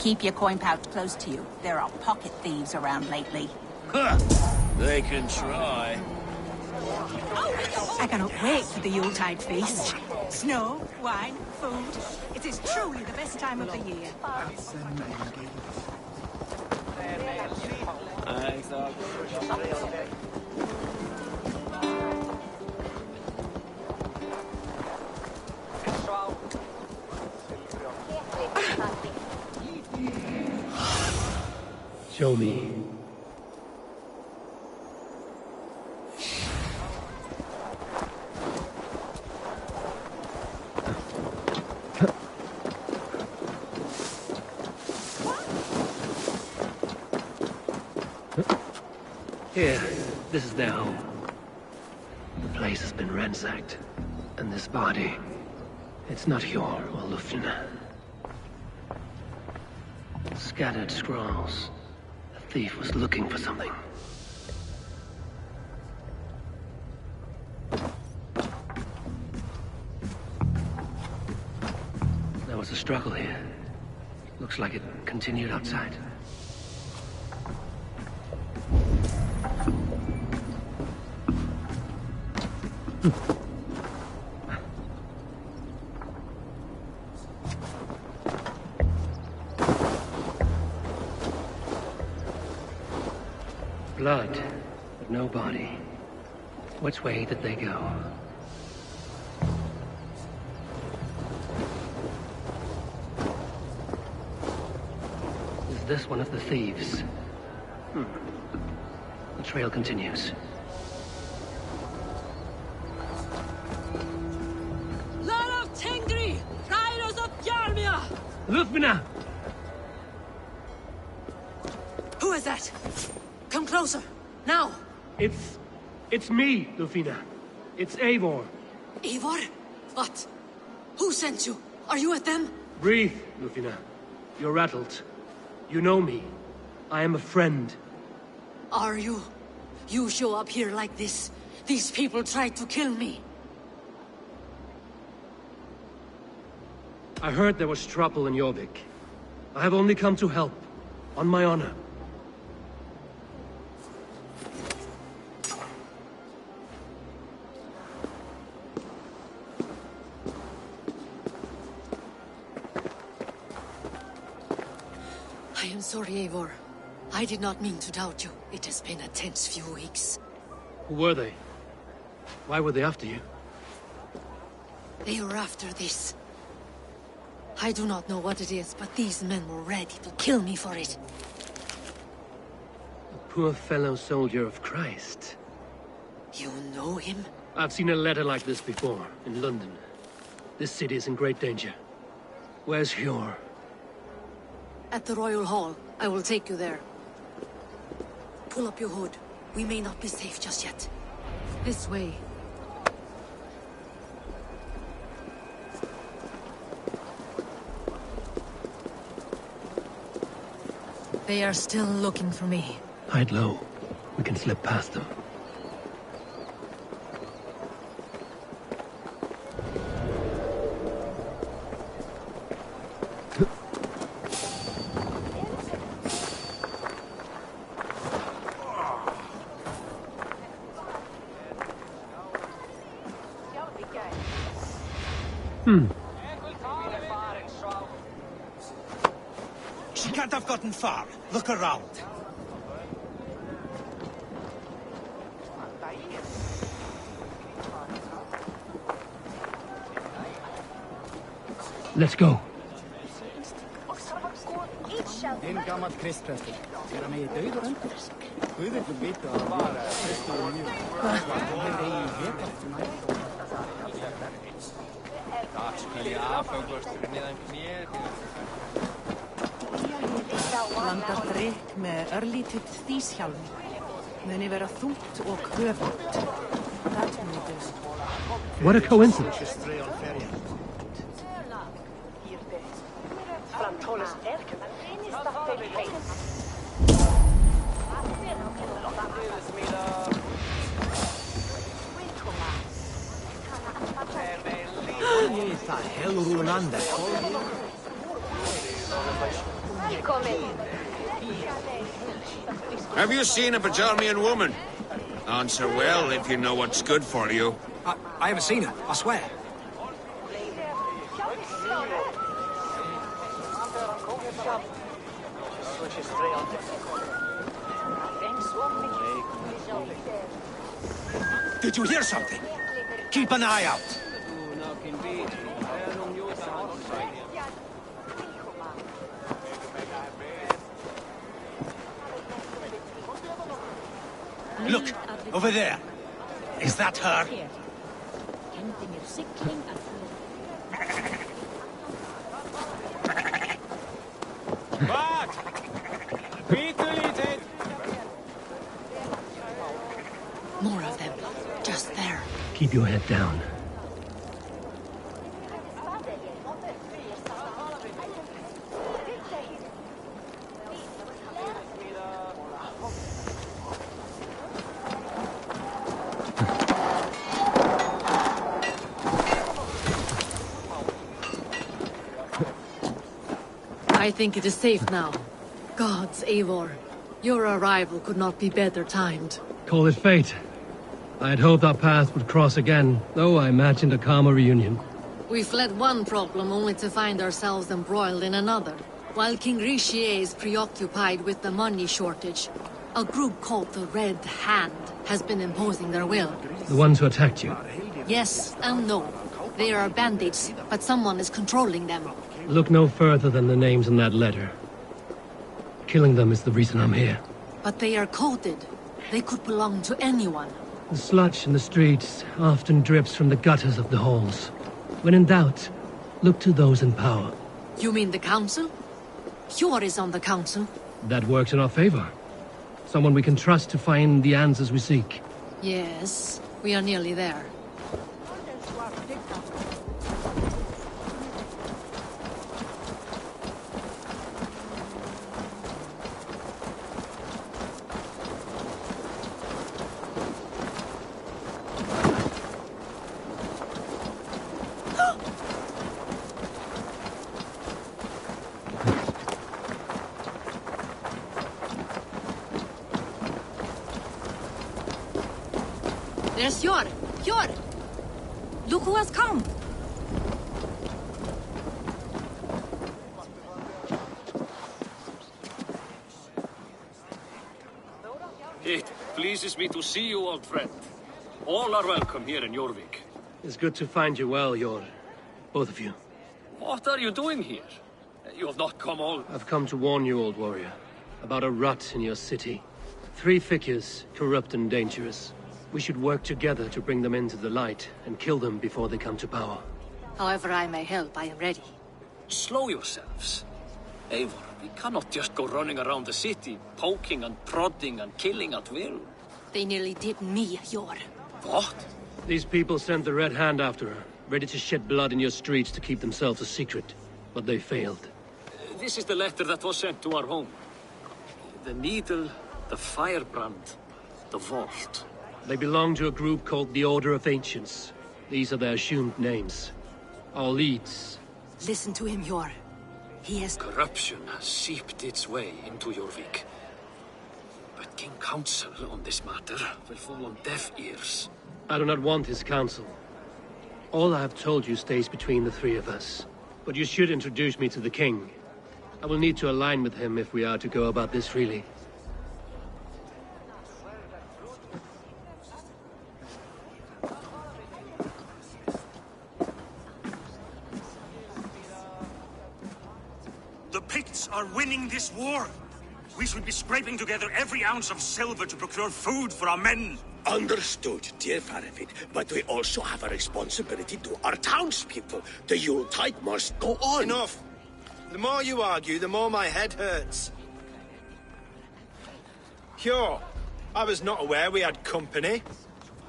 Keep your coin pouch close to you. There are pocket thieves around lately. Huh. They can try. I cannot wait for the Yuletide feast. Snow, wine, food. It is truly the best time of the year. Show me. Here, this is their home. The place has been ransacked. And this body, it's not Hjor or Lufna. Scattered scrolls. The thief was looking for something. There was a struggle here. Looks like it continued outside. Blood, but no body. Which way did they go? Is this one of the thieves? The trail continues. Lufna! Who is that? Come closer, now! It's me, Lufina. It's Eivor. Eivor? What? Who sent you? Are you with them? Breathe, Lufina. You're rattled. You know me. I am a friend. Are you? You show up here like this. These people tried to kill me. I heard there was trouble in Jorvik. I have only come to help. On my honor. I am sorry, Eivor. I did not mean to doubt you. It has been a tense few weeks. Who were they? Why were they after you? They were after this. I do not know what it is, but these men were ready to kill me for it. A poor fellow soldier of Christ. You know him? I've seen a letter like this before, in London. This city is in great danger. Where's Hjor? At the Royal Hall. I will take you there. Pull up your hood. We may not be safe just yet. This way. They are still looking for me. Hide low. We can slip past them. She can't have gotten far. Look around. Let's go. En gammal kristpräster. Ser han mig i död och rönt? Guð vill vita að vara prestur og mjög. Hvað hefur eigin heta til mig? Það skilja afhengvastur niðan knér. Blandar drykk með örlítið þýshjálmi. Muni vera þungt og köfugt. What a coincidence. Have you seen a Bajalmian woman? Answer well if you know what's good for you. I haven't seen her, I swear. Did you hear something? Keep an eye out. Look, over there. Is that her? More of them. Just there. Keep your head down. I think it is safe now. Gods, Eivor. Your arrival could not be better timed. Call it fate. I had hoped our paths would cross again, though I imagined a calmer reunion. We fled one problem only to find ourselves embroiled in another. While King Richier is preoccupied with the money shortage, a group called the Red Hand has been imposing their will. The ones who attacked you. Yes and no. They are bandits, but someone is controlling them. Look no further than the names in that letter. Killing them is the reason I'm here. But they are coded. They could belong to anyone. The sludge in the streets often drips from the gutters of the halls. When in doubt, look to those in power. You mean the council? Hjor is on the council. That works in our favor. Someone we can trust to find the answers we seek. Yes, we are nearly there. There's Hjor! Hjor! Look who has come! It pleases me to see you, old friend. All are welcome here in Jorvik. It's good to find you well, Hjor. Both of you. What are you doing here? You have not come all... I've come to warn you, old warrior, about a rot in your city. 3 figures, corrupt and dangerous. We should work together to bring them into the light and kill them before they come to power. However I may help, I am ready. Slow yourselves. Eivor, we cannot just go running around the city, poking and prodding and killing at will. They nearly did me, Hjor. What? These people sent the Red Hand after her, ready to shed blood in your streets to keep themselves a secret. But they failed. This is the letter that was sent to our home. The needle, the firebrand, the vault. They belong to a group called the Order of Ancients. These are their assumed names. Our leads. Listen to him, Hjor. He has... Corruption has seeped its way into Jorvik. But King Council on this matter will fall on deaf ears. I do not want his counsel. All I have told you stays between the 3 of us. But you should introduce me to the king. I will need to align with him if we are to go about this freely. The Picts are winning this war. We should be scraping together every ounce of silver to procure food for our men. Understood, dear Faravit, but we also have a responsibility to our townspeople. The Yuletide must go on. Enough! The more you argue, the more my head hurts. Hjor, I was not aware we had company,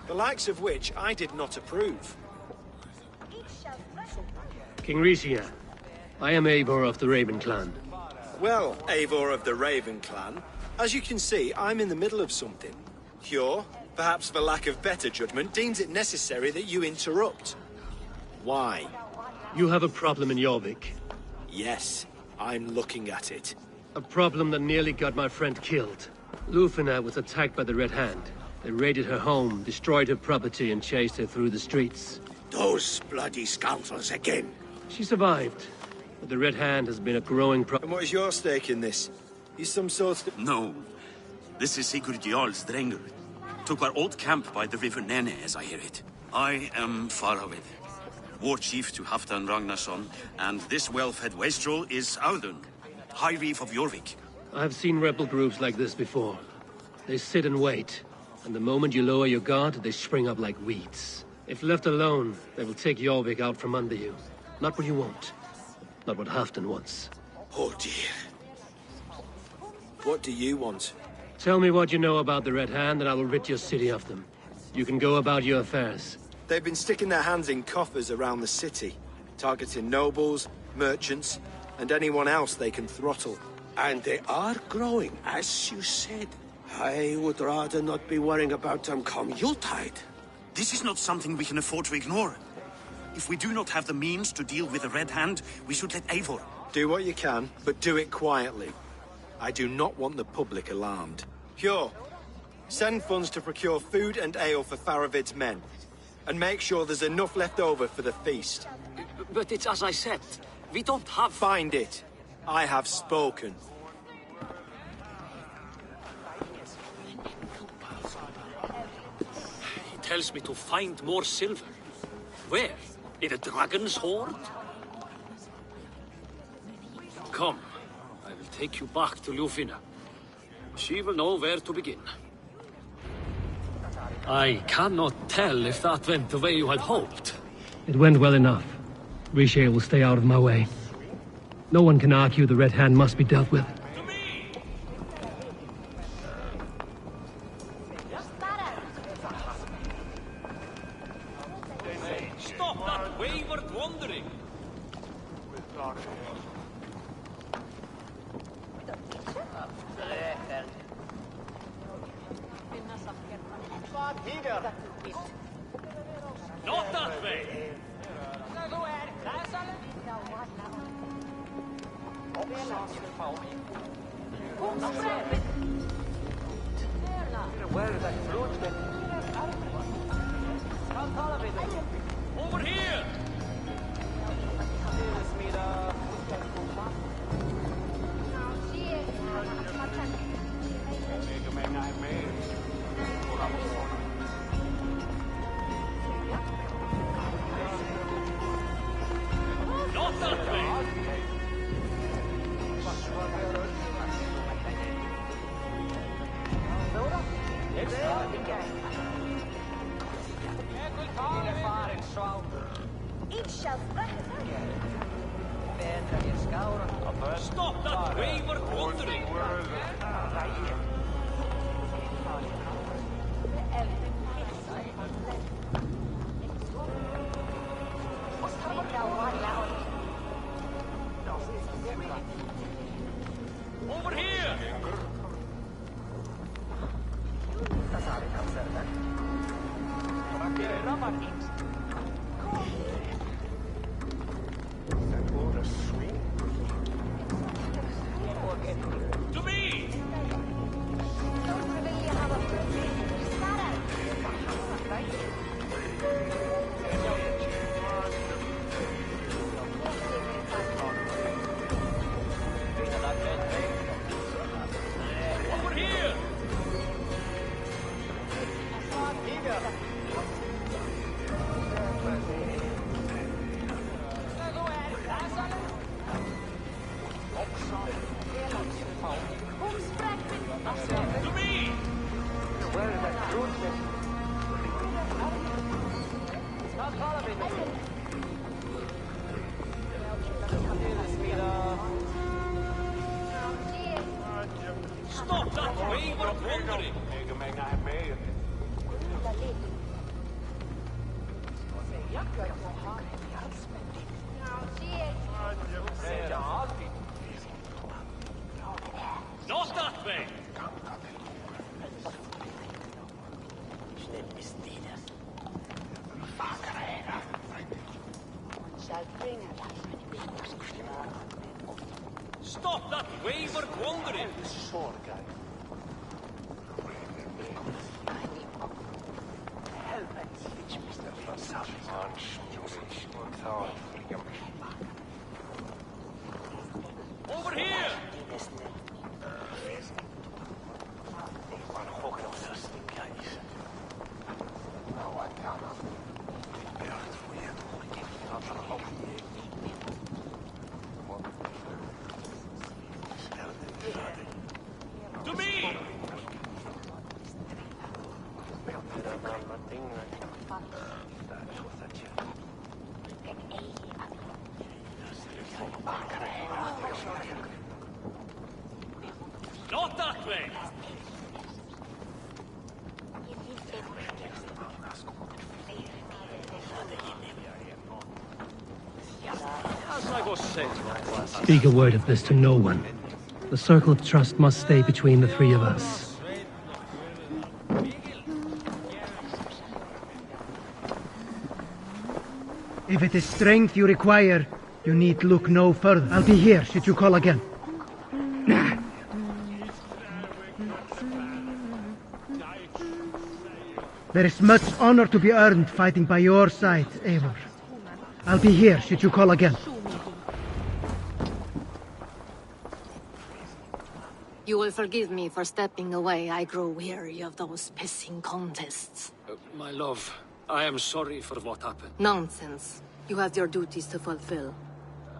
the likes of which I did not approve. King Richier, I am Eivor of the Raven clan. Well, Eivor of the Raven clan, as you can see, I'm in the middle of something. Hjor, perhaps for lack of better judgment, deems it necessary that you interrupt. Why? You have a problem in Jorvik. Yes, I'm looking at it. A problem that nearly got my friend killed. Lufina was attacked by the Red Hand. They raided her home, destroyed her property, and chased her through the streets. Those bloody scoundrels again. She survived, but the Red Hand has been a growing problem. And what is your stake in this? He's some sort of... No. This is Sigurd Jarl's Drenger. Took our old camp by the river Nene, as I hear it. I am Faravid, war chief to Halfdan Ragnarsson, and this well-fed wastrel is Audun, High Reef of Jorvik. I've seen rebel groups like this before. They sit and wait, and the moment you lower your guard, they spring up like weeds. If left alone, they will take Jorvik out from under you. Not what you want. Not what Halfdan wants. Oh dear. What do you want? Tell me what you know about the Red Hand, and I will rid your city of them. You can go about your affairs. They've been sticking their hands in coffers around the city, targeting nobles, merchants, and anyone else they can throttle. And they are growing, as you said. I would rather not be worrying about them come Yuletide. This is not something we can afford to ignore. If we do not have the means to deal with the Red Hand, we should let Eivor. Do what you can, but do it quietly. I do not want the public alarmed. Pure, send funds to procure food and ale for Faravid's men. And make sure there's enough left over for the feast. But it's as I said. We don't have... Find it. I have spoken. He tells me to find more silver. Where? In a dragon's hoard? Come. I will take you back to Lufina. She will know where to begin. I cannot tell if that went the way you had hoped. It went well enough. Riche will stay out of my way. No one can argue the Red Hand must be dealt with. Stop that wayward wandering! Not that way! Over here! Not that way! Stop that wayward wandering! Over here! To me! Over here! To me! Stop that wayward wandering! Not that way! Stop that wayward wandering! Over here! To me! Not that way! As I was saying, Speak a word of this to no one. The circle of trust must stay between the three of us. If it is strength you require, you need look no further. I'll be here should you call again. There is much honor to be earned fighting by your side, Eivor. I'll be here should you call again. You will forgive me for stepping away. I grow weary of those pissing contests. my love, I am sorry for what happened. Nonsense. You have your duties to fulfill.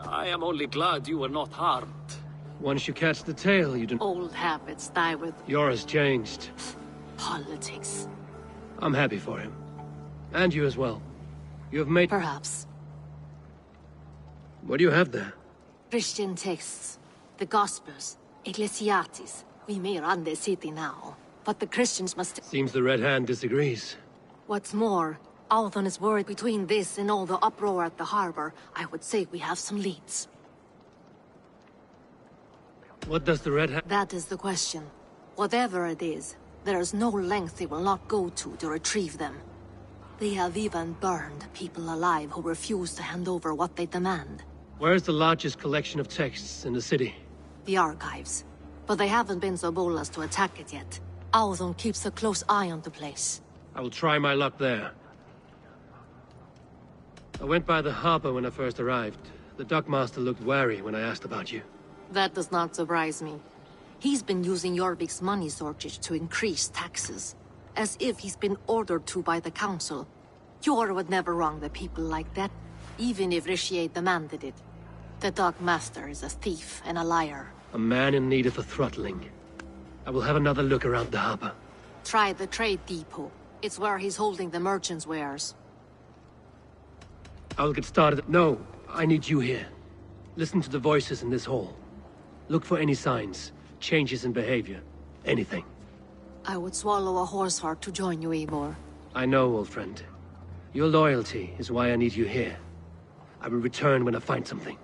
I am only glad you were not harmed. Once you catch the tail, you don't... Old habits die with Yours changed. politics. I'm happy for him. And you as well. You have made... Perhaps. What do you have there? Christian texts. The Gospels. Ecclesiastes. We may run the city now, but the Christians must... Seems the Red Hand disagrees. What's more, Althon is worried between this and all the uproar at the harbor. I would say we have some leads. What does the Red Hand... That is the question. Whatever it is, there is no length they will not go to retrieve them. They have even burned people alive who refuse to hand over what they demand. Where is the largest collection of texts in the city? The archives. But they haven't been so bold as to attack it yet. Althon keeps a close eye on the place. I will try my luck there. I went by the harbor when I first arrived. The dockmaster looked wary when I asked about you. That does not surprise me. He's been using Jorvik's money shortage to increase taxes. As if he's been ordered to by the council. Jor would never wrong the people like that, even if Rishier demanded it. The dockmaster is a thief and a liar. A man in need of a throttling. I will have another look around the harbor. Try the trade depot. It's where he's holding the merchants' wares. I will get started. No, I need you here. Listen to the voices in this hall. Look for any signs, changes in behavior, anything. I would swallow a horse heart to join you, Eivor. I know, old friend. Your loyalty is why I need you here. I will return when I find something.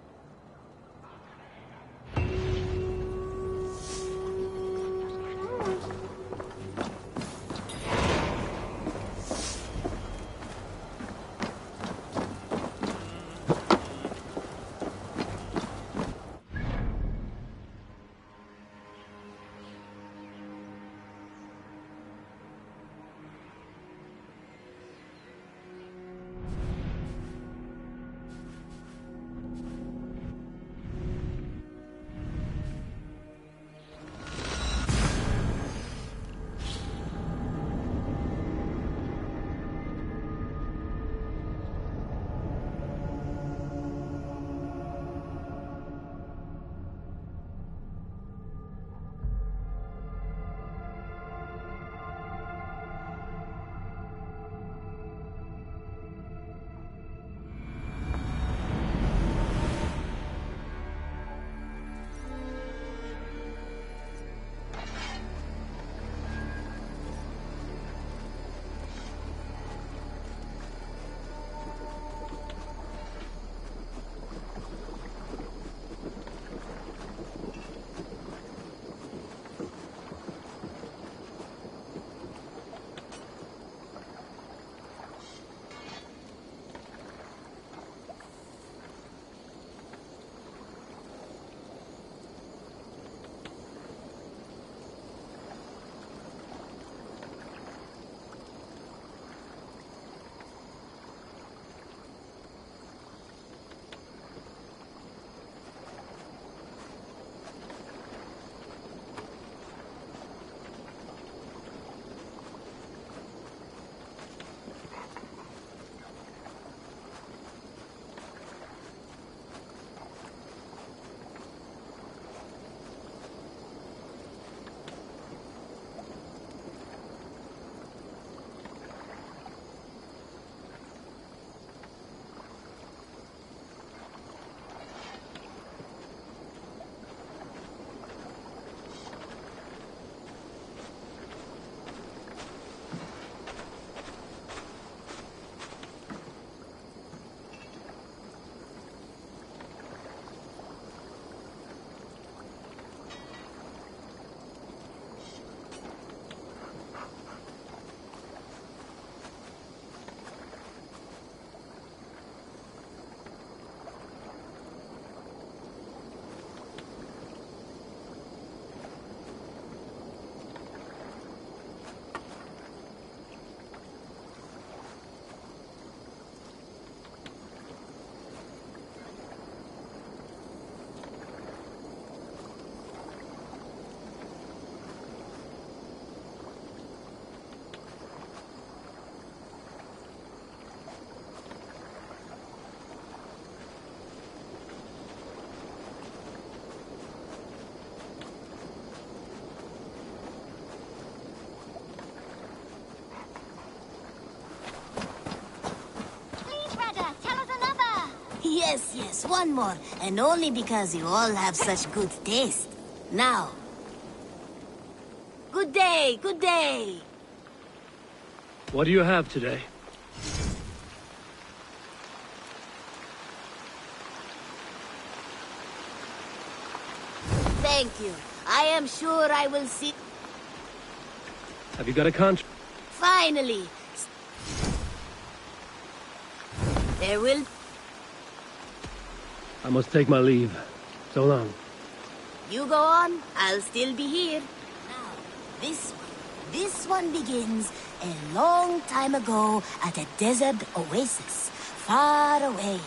Yes, one more. And only because you all have such good taste. Now. Good day, good day. What do you have today? Thank you. I am sure I will see... Have you got a contract? Finally. There will... I must take my leave. So long. You go on, I'll still be here. Now, this one begins a long time ago at a desert oasis, far away.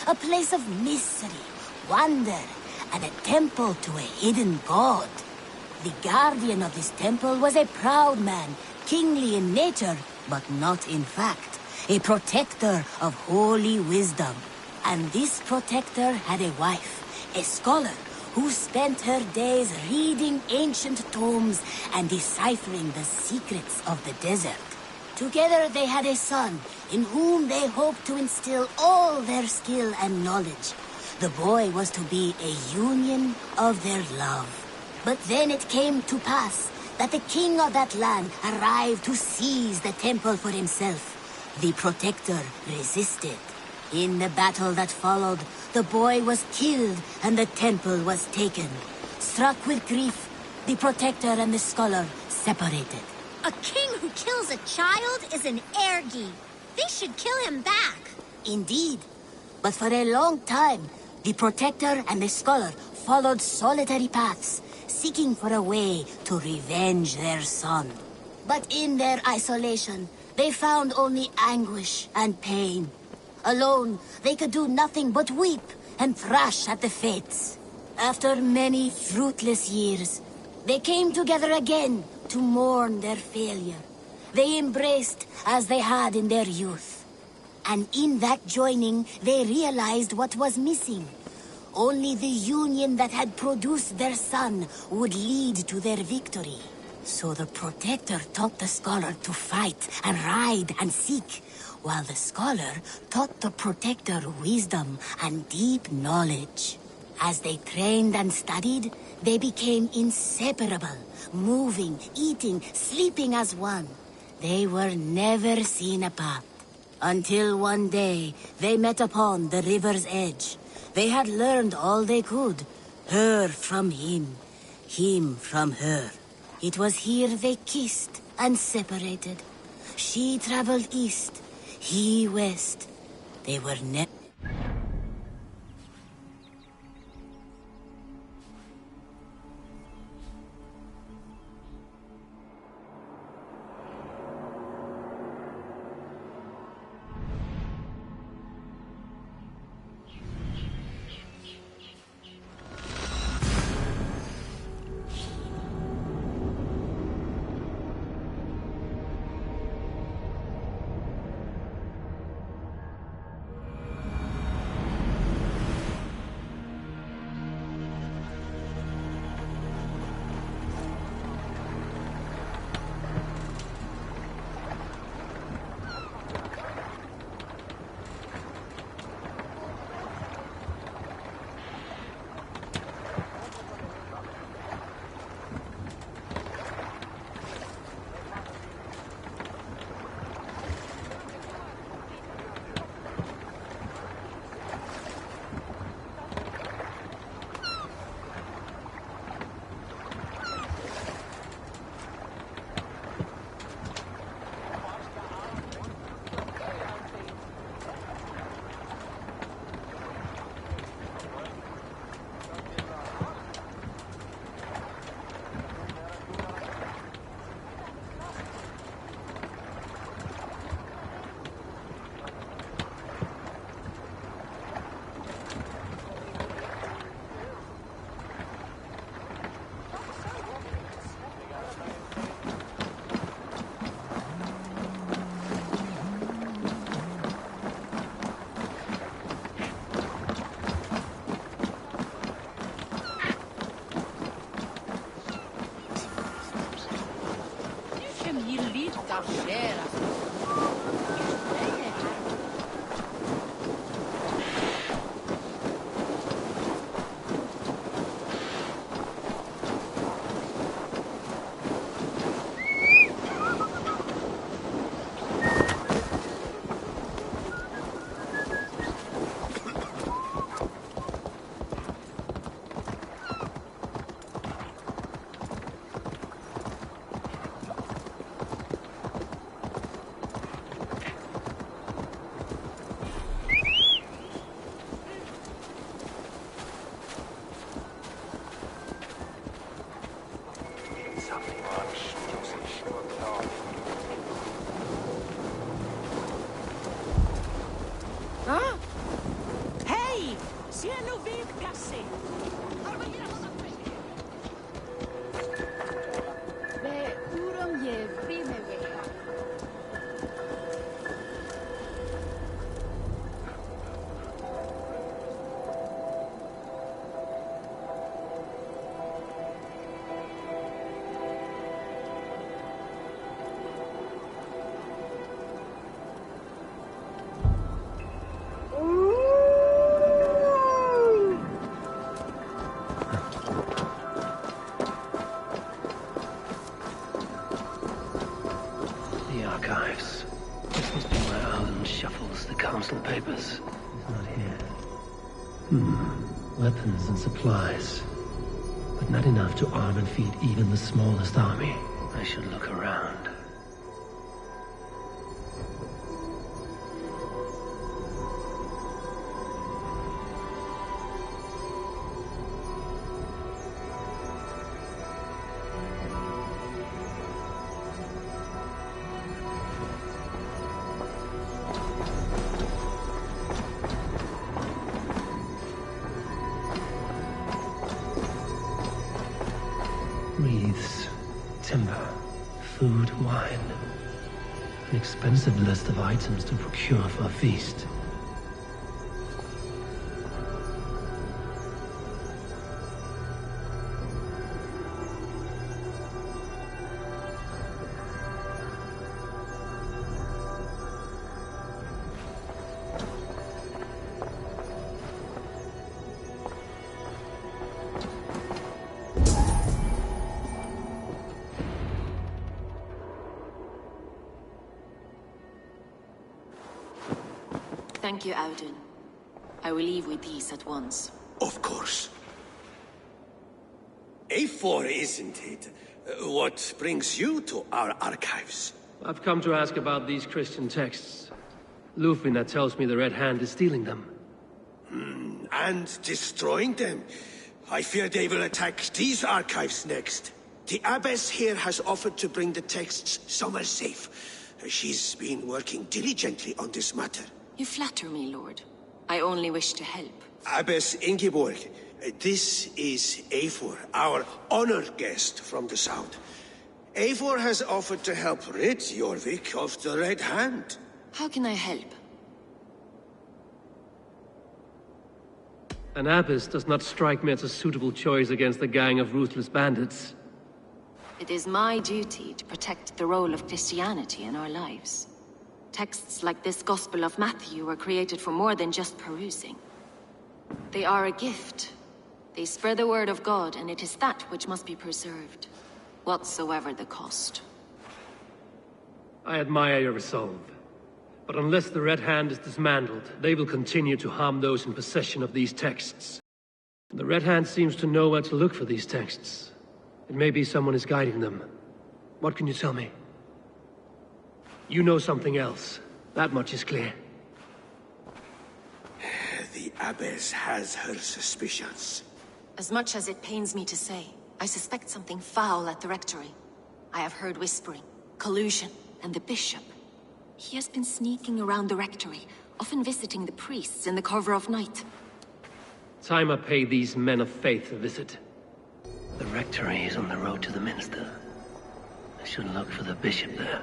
A place of mystery, wonder, and a temple to a hidden god. The guardian of this temple was a proud man, kingly in nature, but not in fact. A protector of holy wisdom. And this protector had a wife, a scholar, who spent her days reading ancient tomes and deciphering the secrets of the desert. Together they had a son, in whom they hoped to instill all their skill and knowledge. The boy was to be a union of their love. But then it came to pass that the king of that land arrived to seize the temple for himself. The protector resisted. In the battle that followed, the boy was killed and the temple was taken. Struck with grief, the protector and the scholar separated. A king who kills a child is an ergi. They should kill him back. Indeed. But for a long time, the protector and the scholar followed solitary paths, seeking for a way to revenge their son. But in their isolation, they found only anguish and pain. Alone, they could do nothing but weep and thrash at the fates. After many fruitless years, they came together again to mourn their failure. They embraced as they had in their youth. And in that joining, they realized what was missing. Only the union that had produced their son would lead to their victory. So the protector taught the scholar to fight and ride and seek, while the scholar taught the protector wisdom and deep knowledge. As they trained and studied, they became inseparable, moving, eating, sleeping as one. They were never seen apart. Until one day, they met upon the river's edge. They had learned all they could, her from him from her. It was here they kissed and separated. She traveled east, he west. They were never... council papers. He's not here. Weapons and supplies. But not enough to arm and feed even the smallest army. I should look around. Wreaths, timber, food, wine. An expensive list of items to procure for a feast. Thank you, Audun. I will leave with these at once. Of course. A4, isn't it? What brings you to our archives? I've come to ask about these Christian texts. Lufina tells me the Red Hand is stealing them. And destroying them. I fear they will attack these archives next. The Abbess here has offered to bring the texts somewhere safe. She's been working diligently on this matter. You flatter me, Lord. I only wish to help. Abbess Ingeborg, this is Eivor, our honored guest from the south. Eivor has offered to help rid Jorvik of the Red Hand. How can I help? An abbess does not strike me as a suitable choice against a gang of ruthless bandits. It is my duty to protect the role of Christianity in our lives. Texts like this Gospel of Matthew were created for more than just perusing. They are a gift. They spread the word of God, and it is that which must be preserved, whatsoever the cost. I admire your resolve. But unless the Red Hand is dismantled, they will continue to harm those in possession of these texts. The Red Hand seems to know where to look for these texts. It may be someone is guiding them. What can you tell me? You know something else. That much is clear. The Abbess has her suspicions. As much as it pains me to say, I suspect something foul at the rectory. I have heard whispering, collusion, and the bishop. He has been sneaking around the rectory, often visiting the priests in the cover of night. Time I pay these men of faith a visit. The rectory is on the road to the minster. I should look for the bishop there.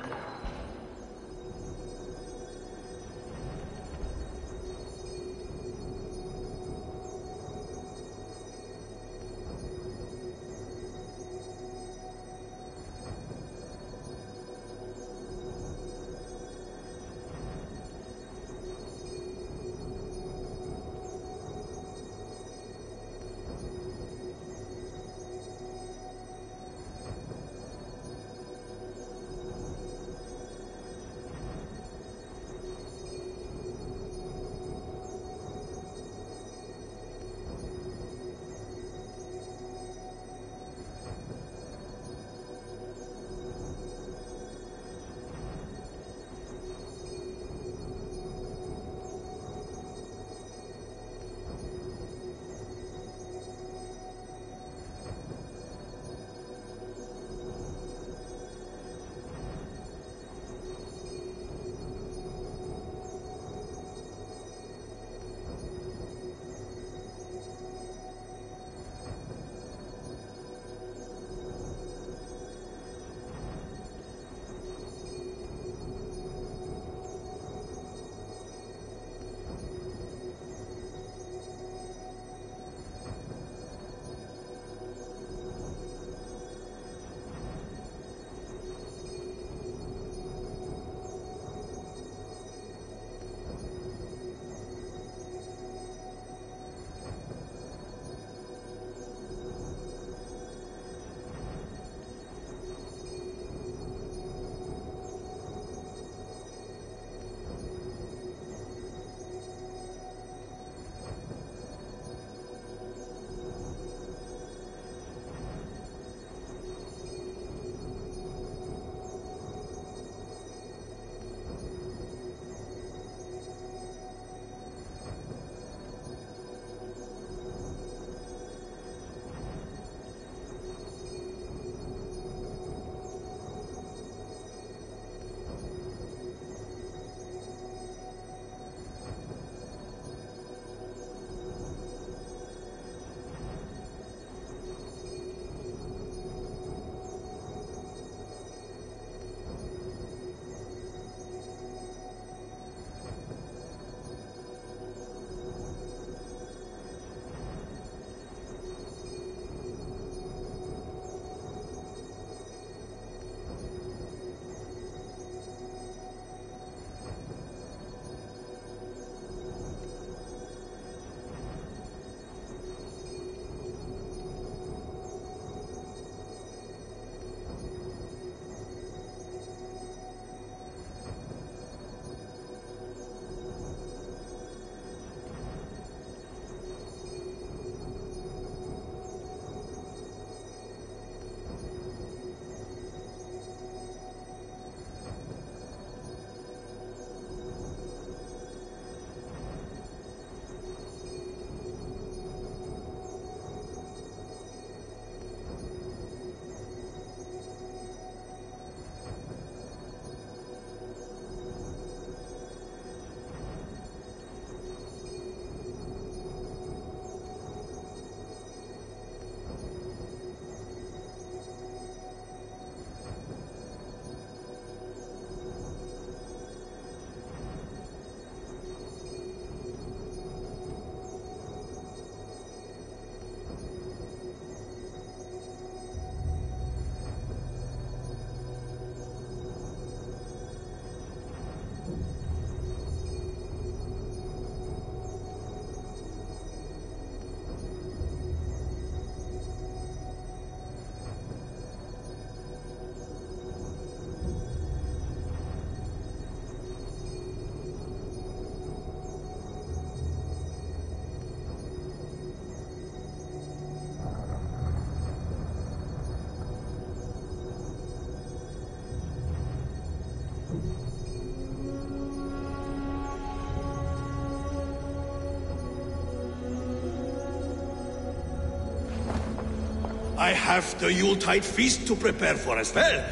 I have the Yuletide feast to prepare for as well.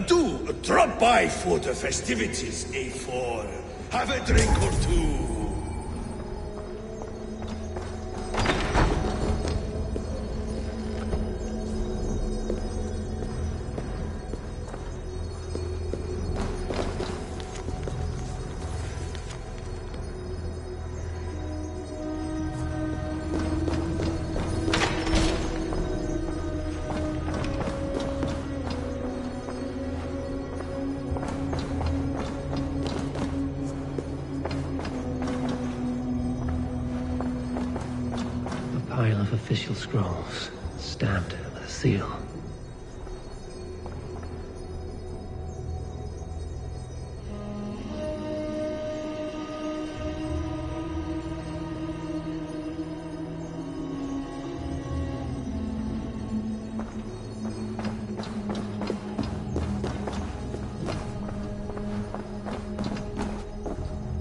Do drop by for the festivities, A4. Have a drink or two. Pile of official scrolls, stamped with a seal.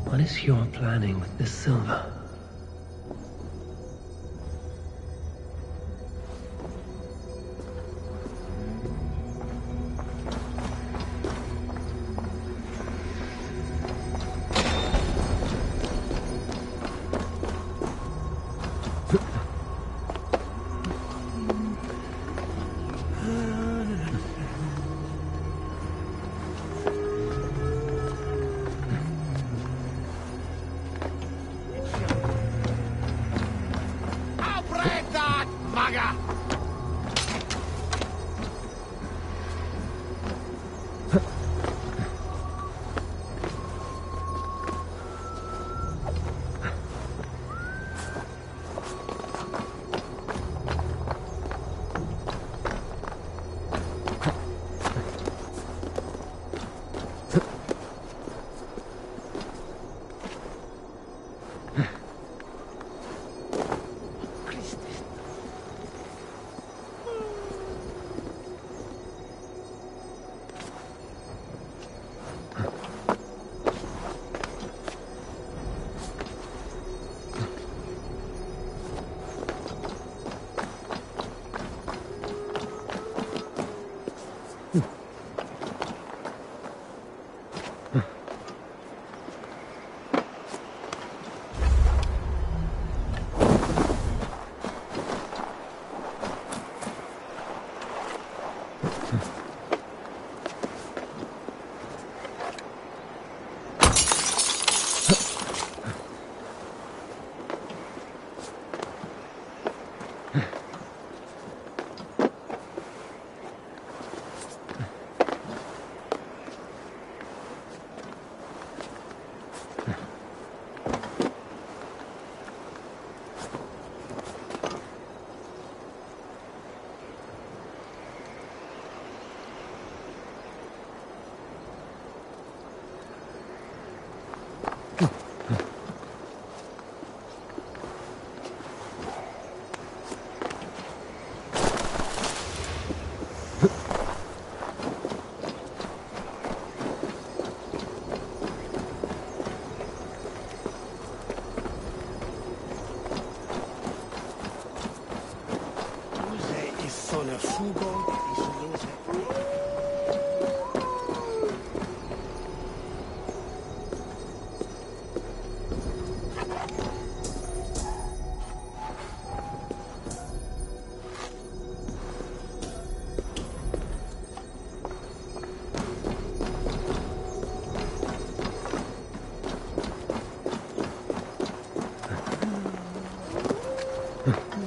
What is your planning with this silver?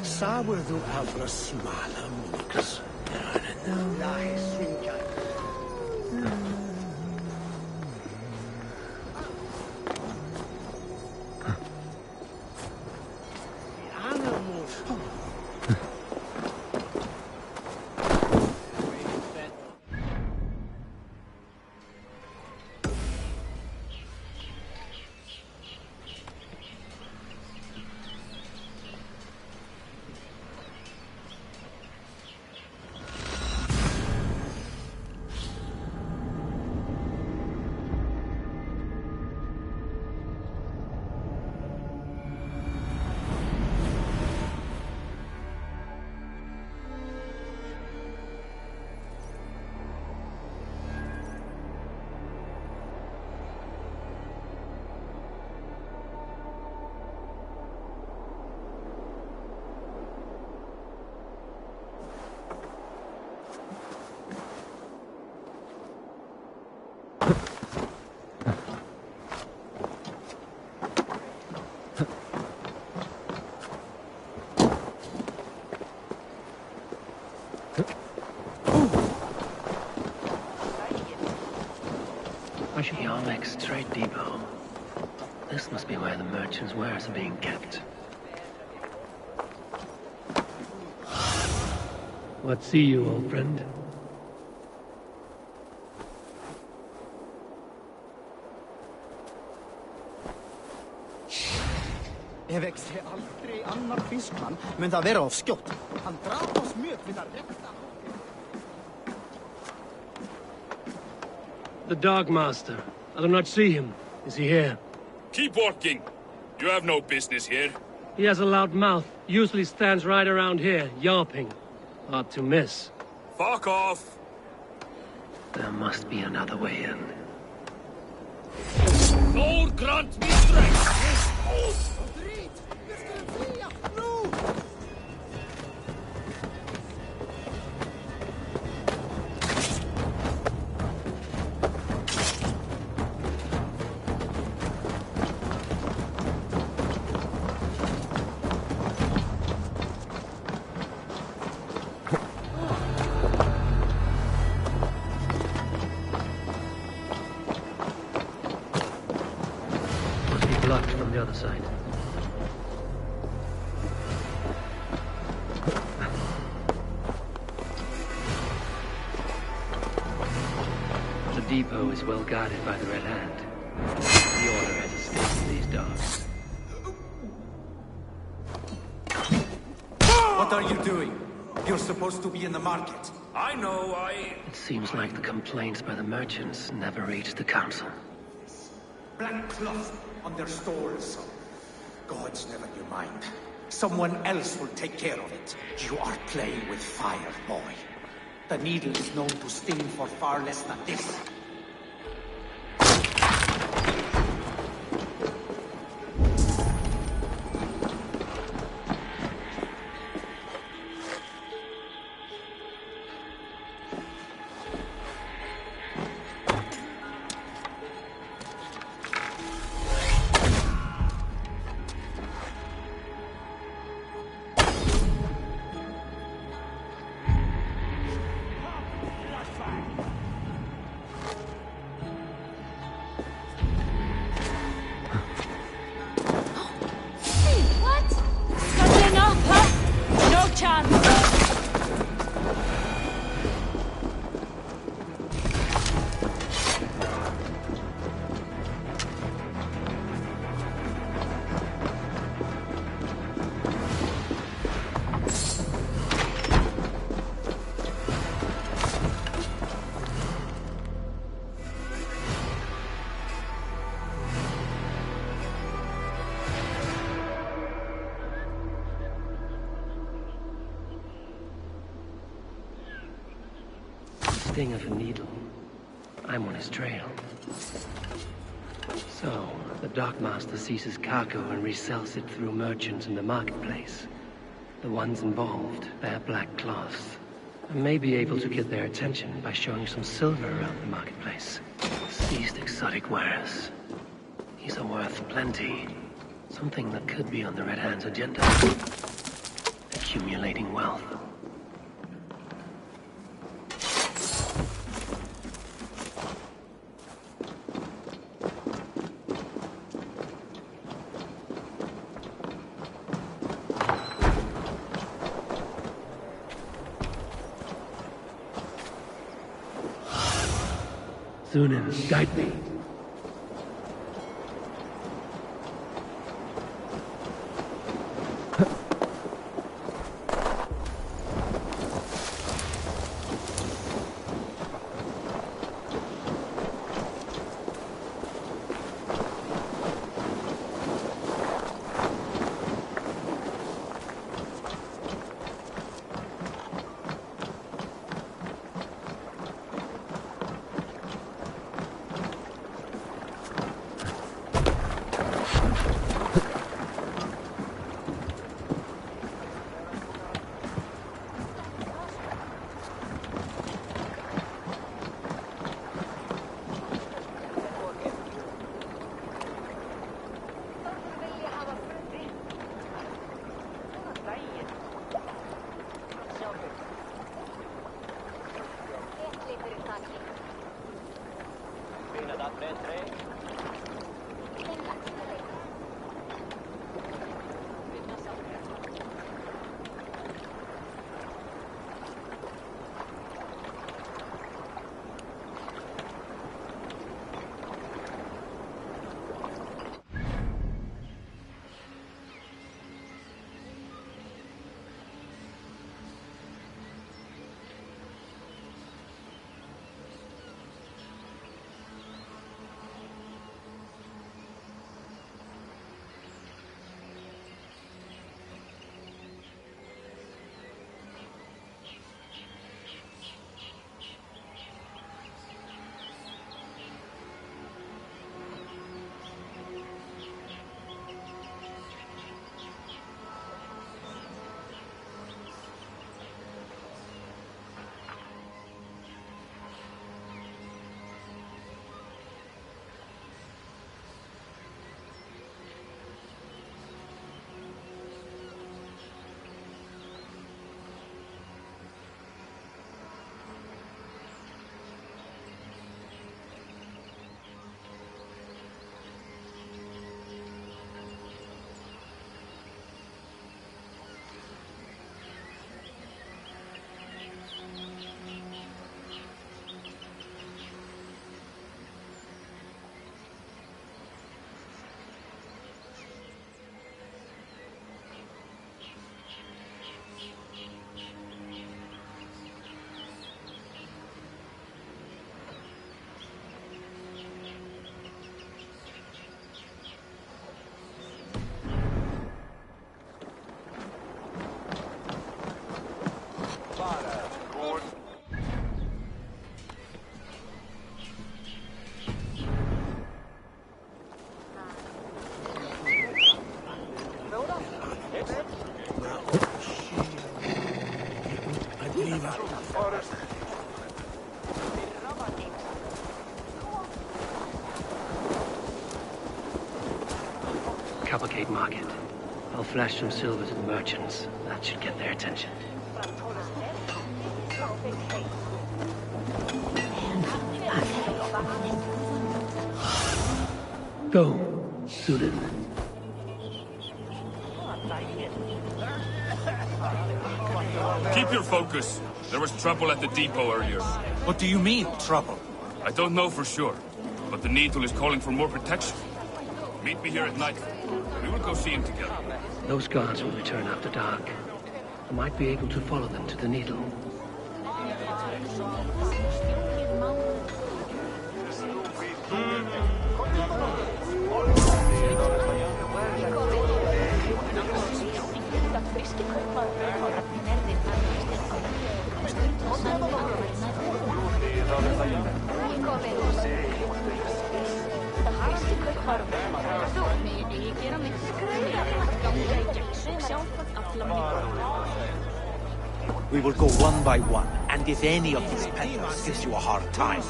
Sabe do avra smala, Munikas. Yarmek's trade depot. This must be where the merchants' wares are being kept. What see you, old friend? Ef ég sé aldrei annar fiskmann, mun það vera of skjótt. Hann draf oss mjög við að rekta. The Dark Master. I do not see him. Is he here? Keep walking. You have no business here. He has a loud mouth. Usually stands right around here, yelping. Hard to miss. Fuck off! There must be another way in. Lord grant me strength! Blocked from the other side. The depot is well guarded by the Red Hand. The Order has escaped these dogs. What are you doing? You're supposed to be in the market. I know, It seems like the complaints by the merchants never reached the council. Black cloth on their stores. Gods never knew mind. Someone else will take care of it. You are playing with fire, boy. The needle is known to sting for far less than this. Sting of a needle. I'm on his trail. So, the Dockmaster seizes cargo and resells it through merchants in the marketplace. The ones involved bear black cloths. I may be able to get their attention by showing some silver around the marketplace. Seized exotic wares. These are worth plenty. Something that could be on the Red Hand's agenda. Accumulating wealth. Sunan, guide me. I believe it. Cavalcade Market. I'll flash some silver to the merchants. That should get their attention. Go, Sudan. Keep your focus. There was trouble at the depot earlier. What do you mean, trouble? I don't know for sure, but the Needle is calling for more protection. Meet me here at night. We will go see him together. Those guards will return after dark. I might be able to follow them to the Needle. We will go one by one, and if any of these peddlers gives you a hard time,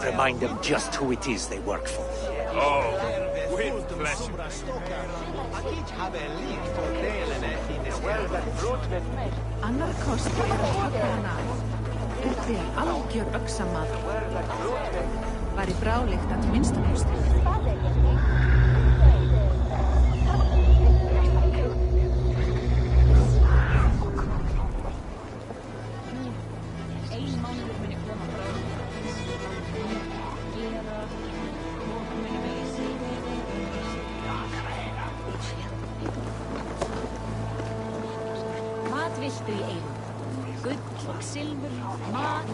remind them just who it is they work for. Oh, with pleasure. Annar kostur er að taka hana að. Þetta er algjör öxamaður. Var í bráleikt að minnstakosti. Viltu í eigum? Gull og silfur, mat.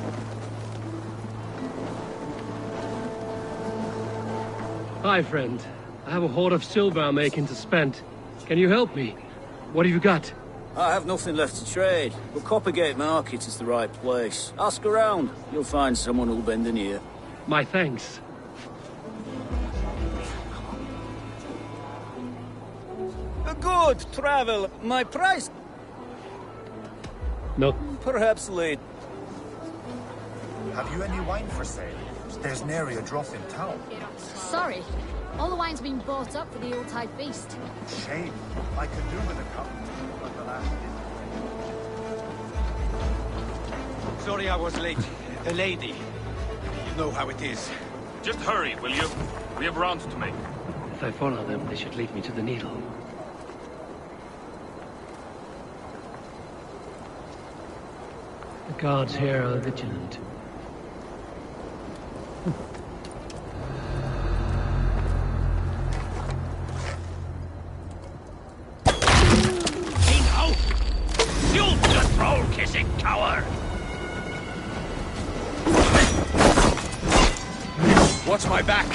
Hi, friend. I have a hoard of silver I'm making to spend. Can you help me? What have you got? I have nothing left to trade, but Coppergate Market is the right place. Ask around. You'll find someone who'll bend an ear. My thanks. Good travel. My price... No. Perhaps late. Have you any wine for sale? There's nary a drop in town. Sorry. All the wine's been bought up for the Yuletide feast. Shame. I could do with a cup, but the last Sorry I was late. The lady. You know how it is. Just hurry, will you? We have rounds to make. If I follow them, they should lead me to the Needle. The guards here are vigilant. Hey now! You control-kissing coward! Watch my back!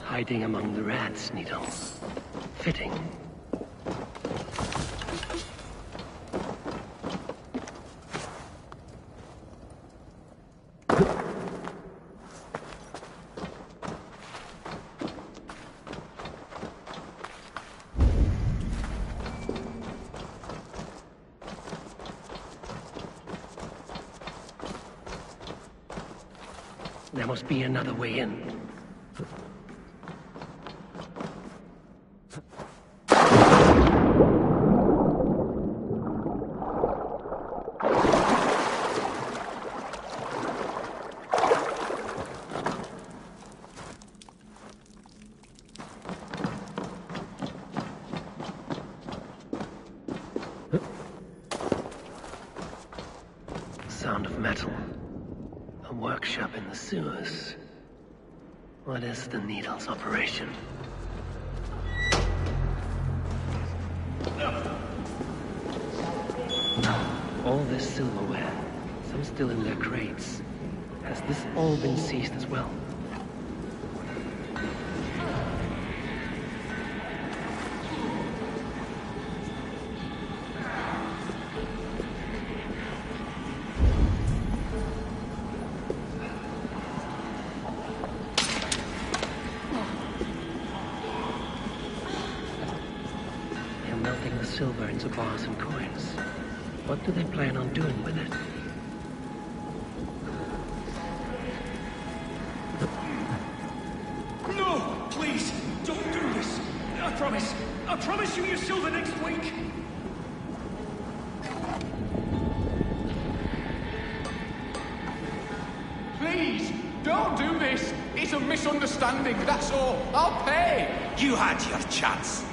Hiding among the rats, Needle. Fitting. There must be another way in. the sewers. What is the Needle's operation? All this silverware, some still in their crates. Has this all been seized as well? They're melting the silver into bars and coins. What do they plan on doing with it? No! Please! Don't do this! I promise you your silver next week! Please! Don't do this! It's a misunderstanding, that's all! I'll pay! You had your chance!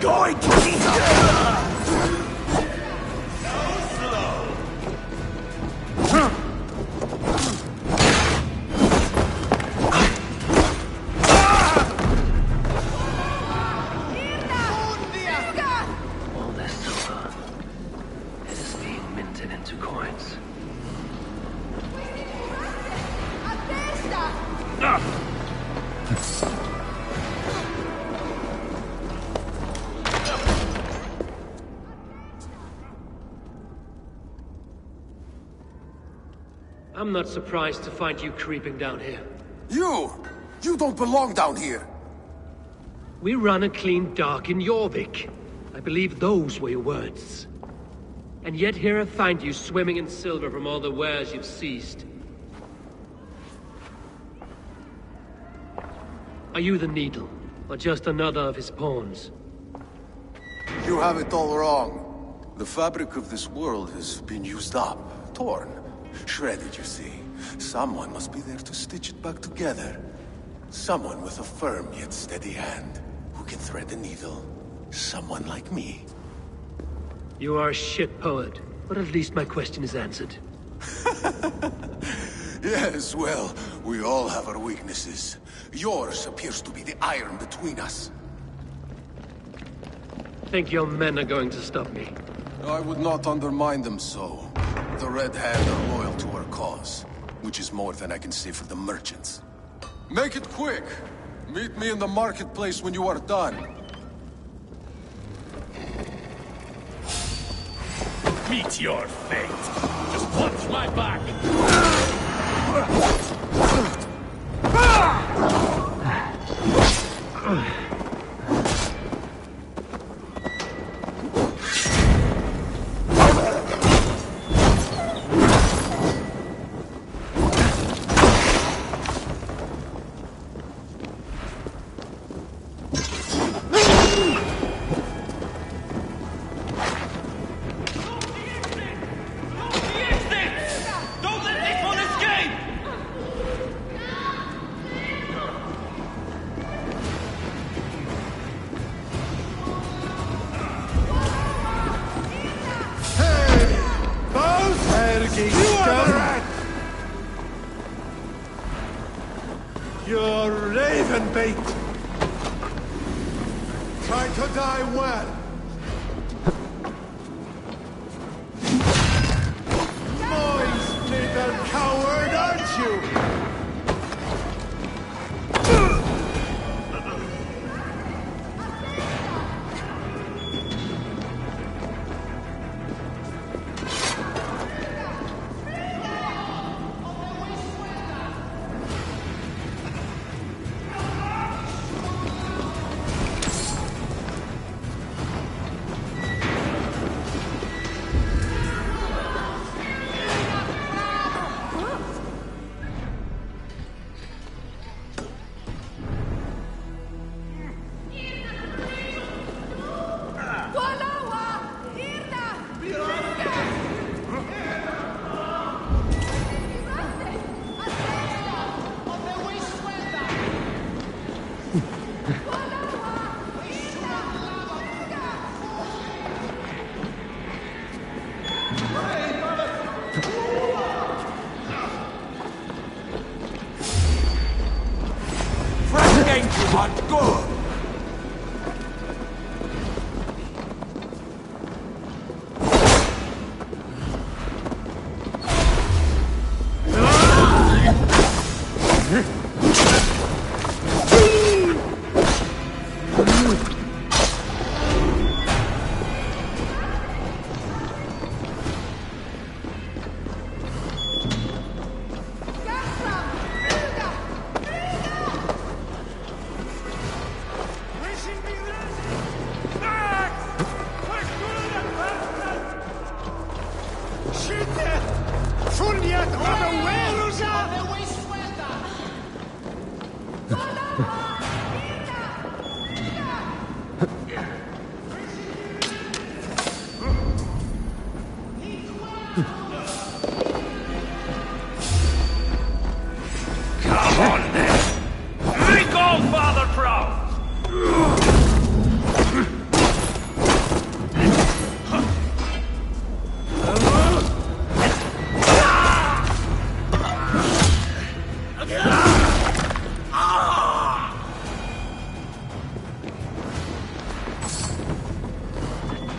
Going to eat All this silver, it is being minted into coins. I'm not surprised to find you creeping down here. You don't belong down here! We run a clean dock in Jorvik. I believe those were your words. And yet here I find you swimming in silver from all the wares you've seized. Are you the Needle, or just another of his pawns? You have it all wrong. The fabric of this world has been used up, torn, shredded, you see. Someone must be there to stitch it back together. Someone with a firm yet steady hand, who can thread the needle. Someone like me. You are a shit poet, but at least my question is answered. Yes, well, we all have our weaknesses. Yours appears to be the iron between us. Think your men are going to stop me? I would not undermine them so. The Red Hand are loyal to our cause, which is more than I can say for the merchants. Make it quick! Meet me in the marketplace when you are done. Meet your fate! Just watch my back! You're raven bait! Try to die well! Moist little coward, aren't you? Not good!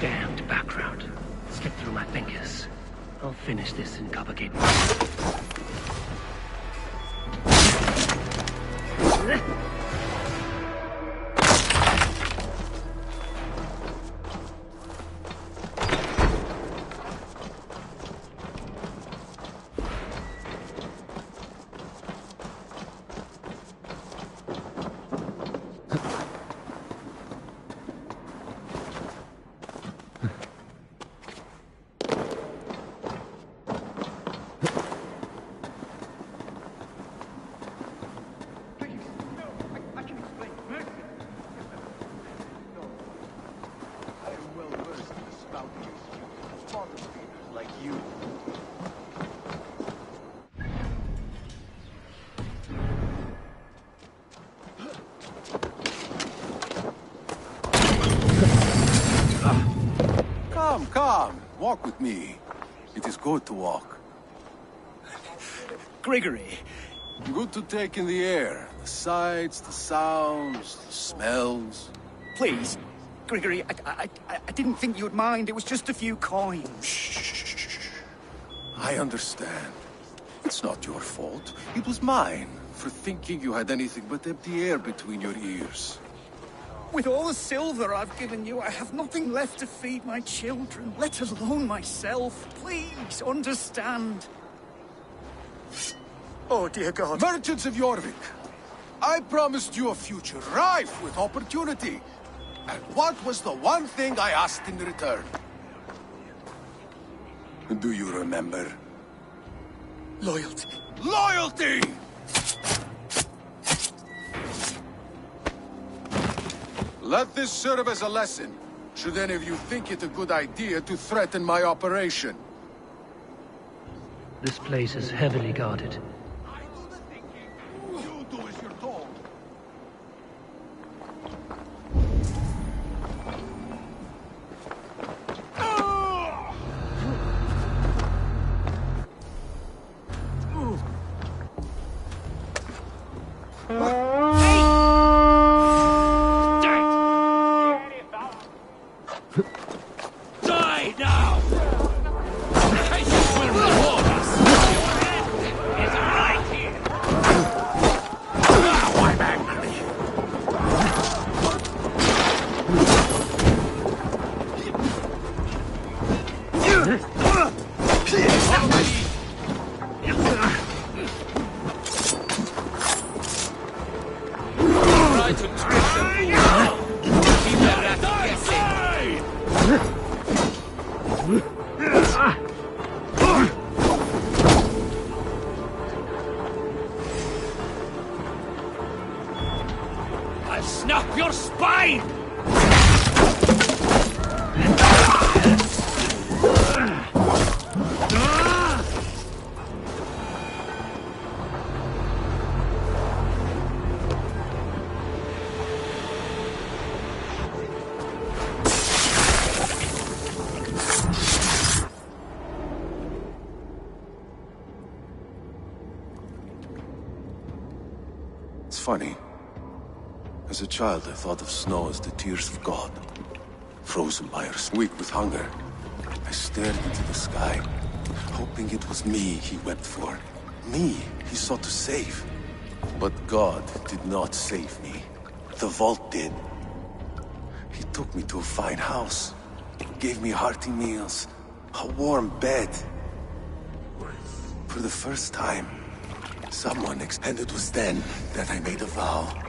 Damned background. Slipped through my fingers. I'll finish this in Coppergate. Come, walk with me. It is good to walk. Gregory. Good to take in the air. The sights, the sounds, the smells. Please, Gregory, I didn't think you'd mind. It was just a few coins. Shh. I understand. It's not your fault. It was mine for thinking you had anything but empty air between your ears. With all the silver I've given you, I have nothing left to feed my children, let alone myself. Please, understand. Oh, dear God. Merchants of Jorvik, I promised you a future rife with opportunity. And what was the one thing I asked in return? Do you remember? Loyalty. Loyalty! Let this serve as a lesson, should any of you think it a good idea to threaten my operation. This place is heavily guarded. You do as you're told. Die now! Patience will reward us! Your end is right here! Now I'm angry! Try to trick them all! Keep their rat guessing! I'll snap your spine! It's funny. As a child, I thought of snow as the tears of God. Frozen by her, weak with hunger, I stared into the sky, hoping it was me he wept for. Me he sought to save. But God did not save me. The vault did. He took me to a fine house, gave me hearty meals, a warm bed. For the first time, and it was then that I made a vow.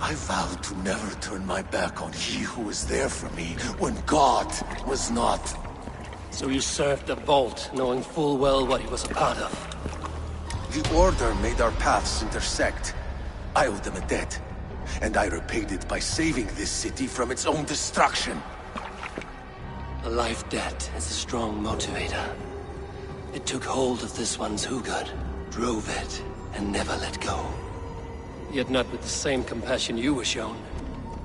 I vowed to never turn my back on he who was there for me when God was not. So you served the Vault, knowing full well what he was a part of. The Order made our paths intersect. I owed them a debt, and I repaid it by saving this city from its own destruction. A life debt is a strong motivator. It took hold of this one's Hugad, drove it, and never let go. Yet not with the same compassion you were shown.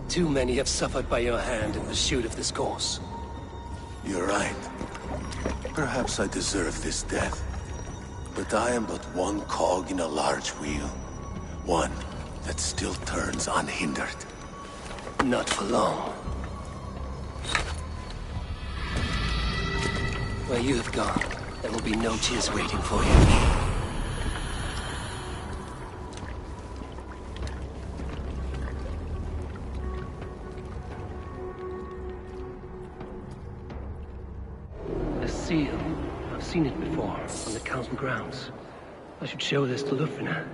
Too many have suffered by your hand in pursuit of this cause. You're right. Perhaps I deserve this death. But I am but one cog in a large wheel. One that still turns unhindered. Not for long. Where you have gone, there will be no tears waiting for you. Seal. I've seen it before, on the castle grounds. I should show this to Lufina.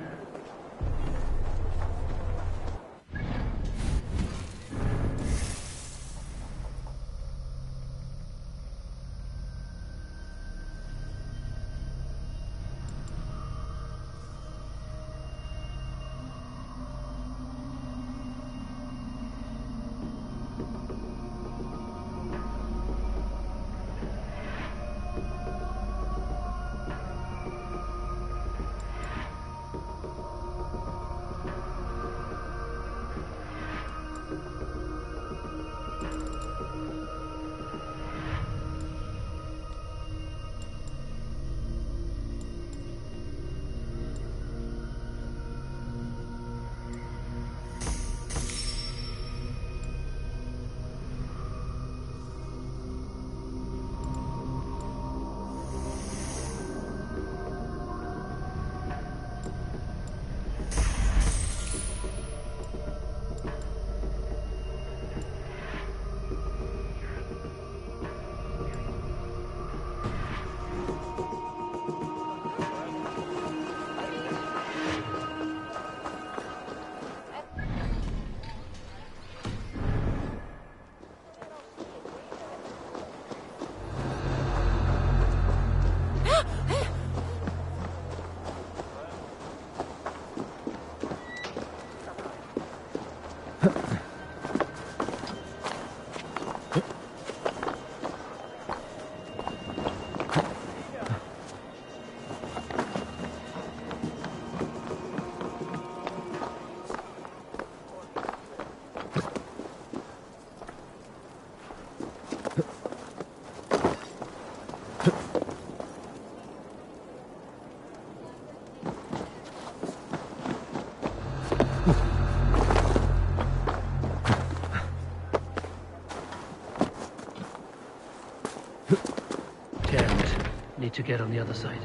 Need to get on the other side.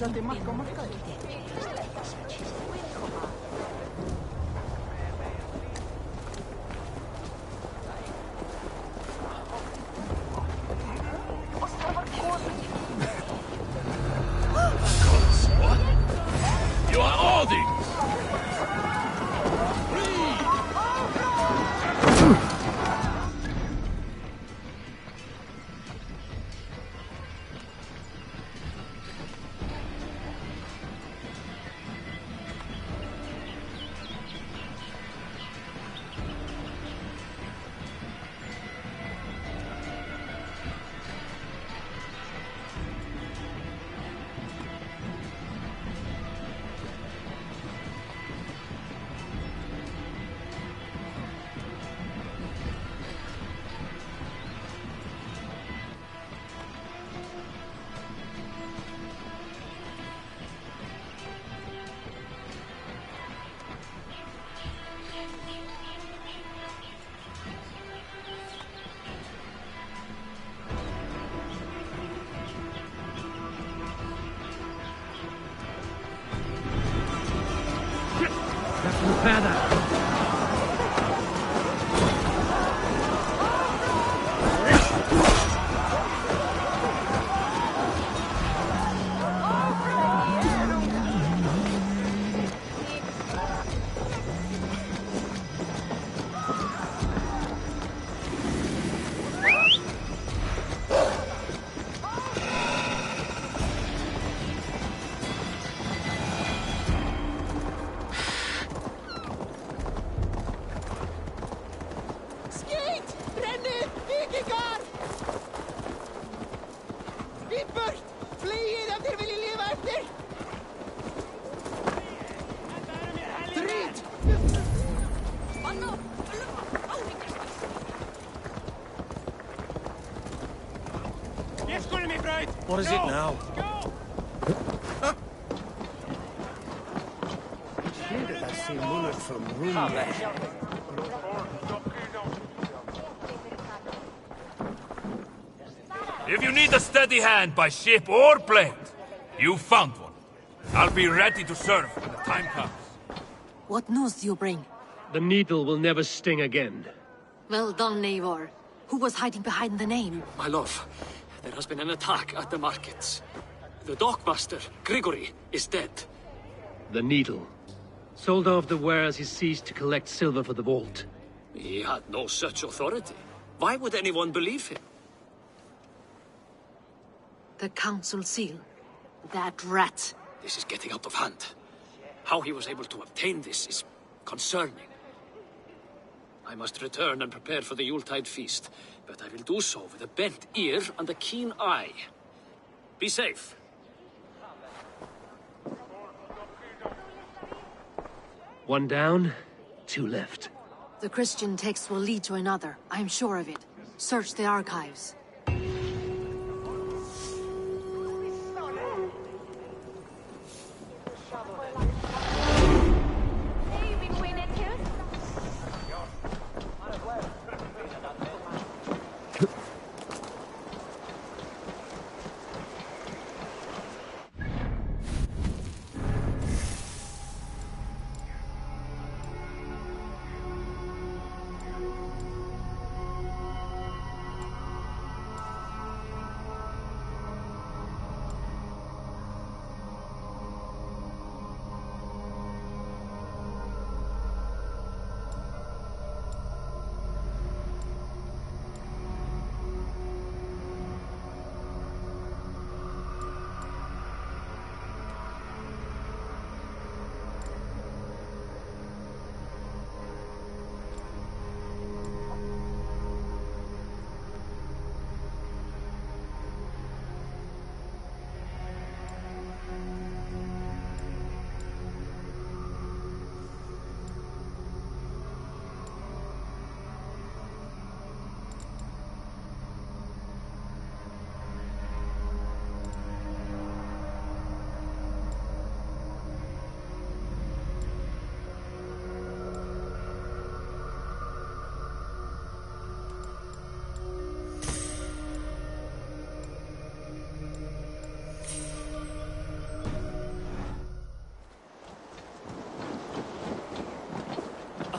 svolti Marco Marcai. You are Aldi! What is it now? If you need a steady hand by ship or plane, you found one. I'll be ready to serve when the time comes. What news do you bring? The needle will never sting again. Well done, Eivor. Who was hiding behind the name? My love, there has been an attack at the markets. The dockmaster, Grigory, is dead. The needle. Sold off the wares he ceased to collect silver for the vault. He had no such authority. Why would anyone believe him? The council seal. That rat. This is getting out of hand. How he was able to obtain this is concerning. I must return and prepare for the Yuletide feast, but I will do so with a bent ear and a keen eye. Be safe. One down, two left. The Christian text will lead to another. I'm sure of it. Search the archives.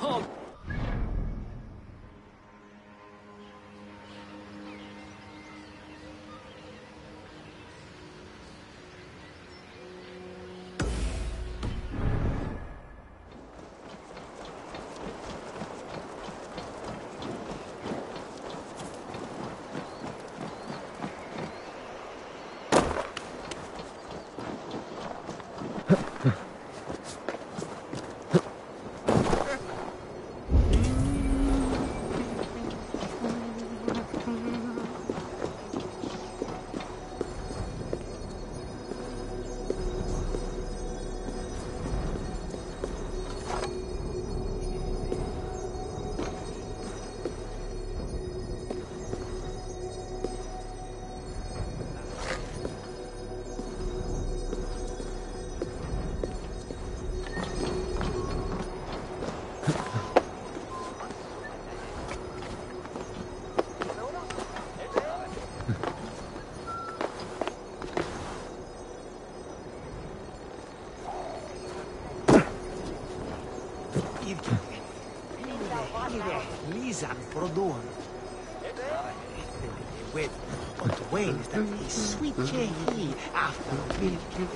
Oh. Lisan produon. Wait, but Wayne is that a sweet he after milk.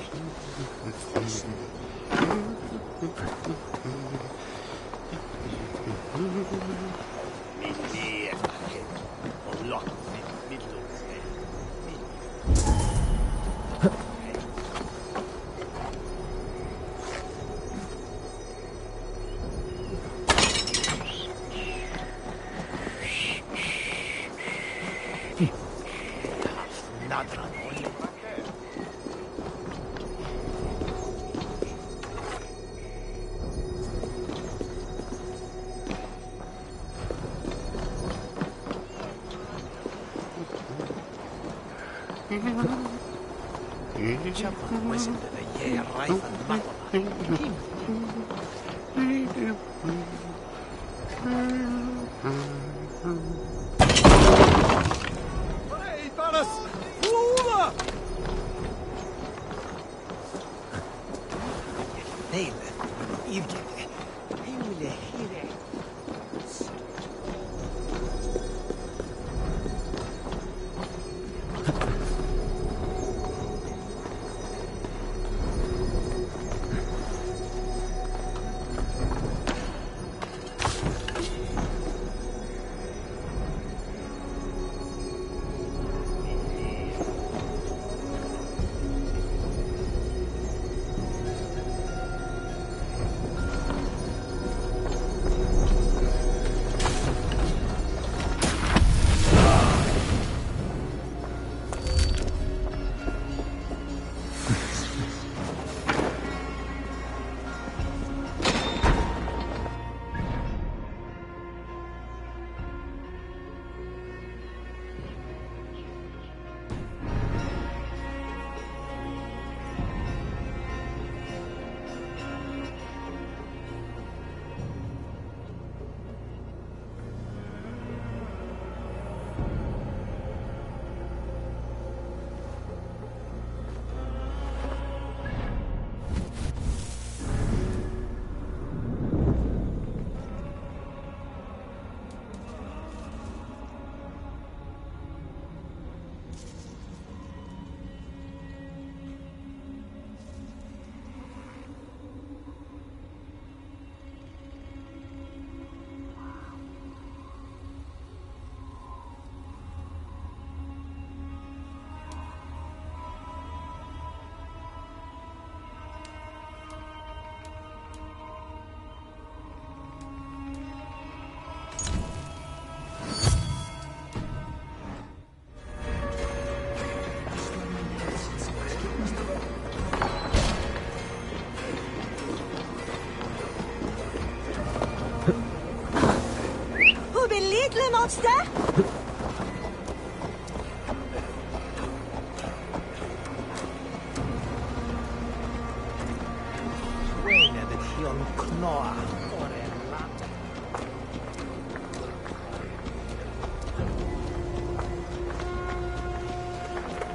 monster?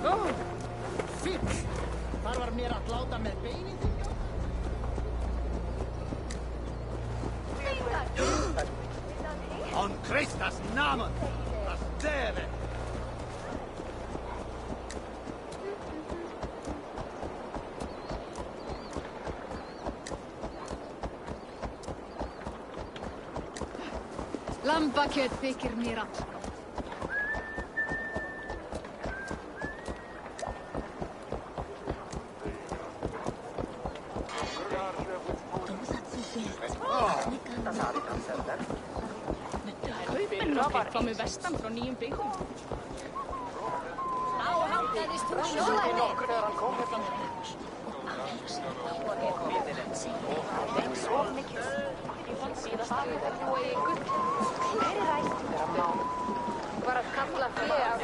Oh, fit! Þarf mér að láta með beinin þig? On Christus namen, das Dere. Lambakjöt þykir mér all. Kaupmenn komu vestan frá nýjum byggum. Þá haldaðist hún sjóðanir. Var að kalla fyrir að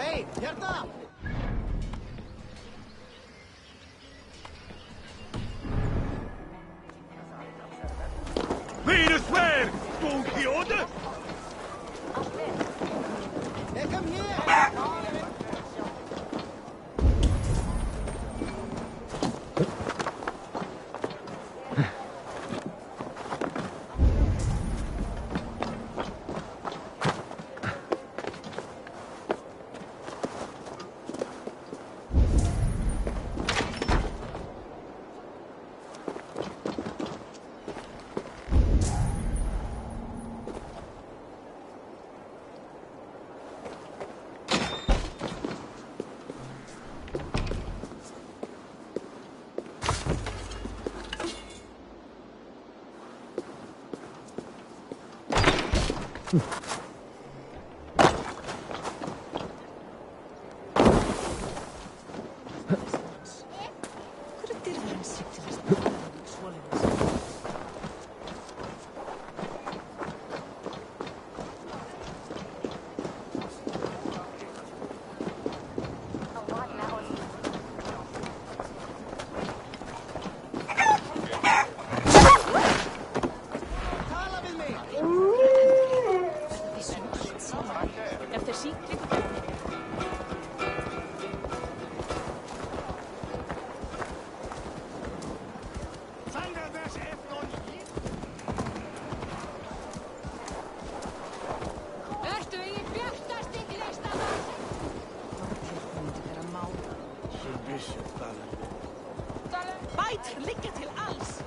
Hei, hérna! Venus where? Don Quixote? Hey, come here! Bætur liggja til alls.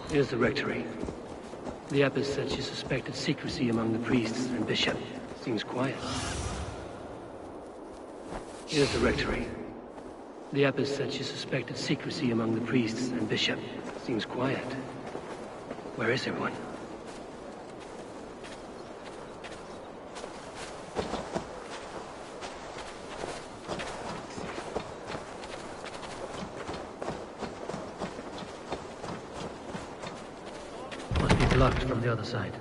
Here's the rectory. The abbess said she suspected secrecy among the priests and bishop. Seems quiet. Here's the rectory. The abbess said she suspected secrecy among the priests and bishop. Seems quiet. Where is everyone? Must be blocked from the other side.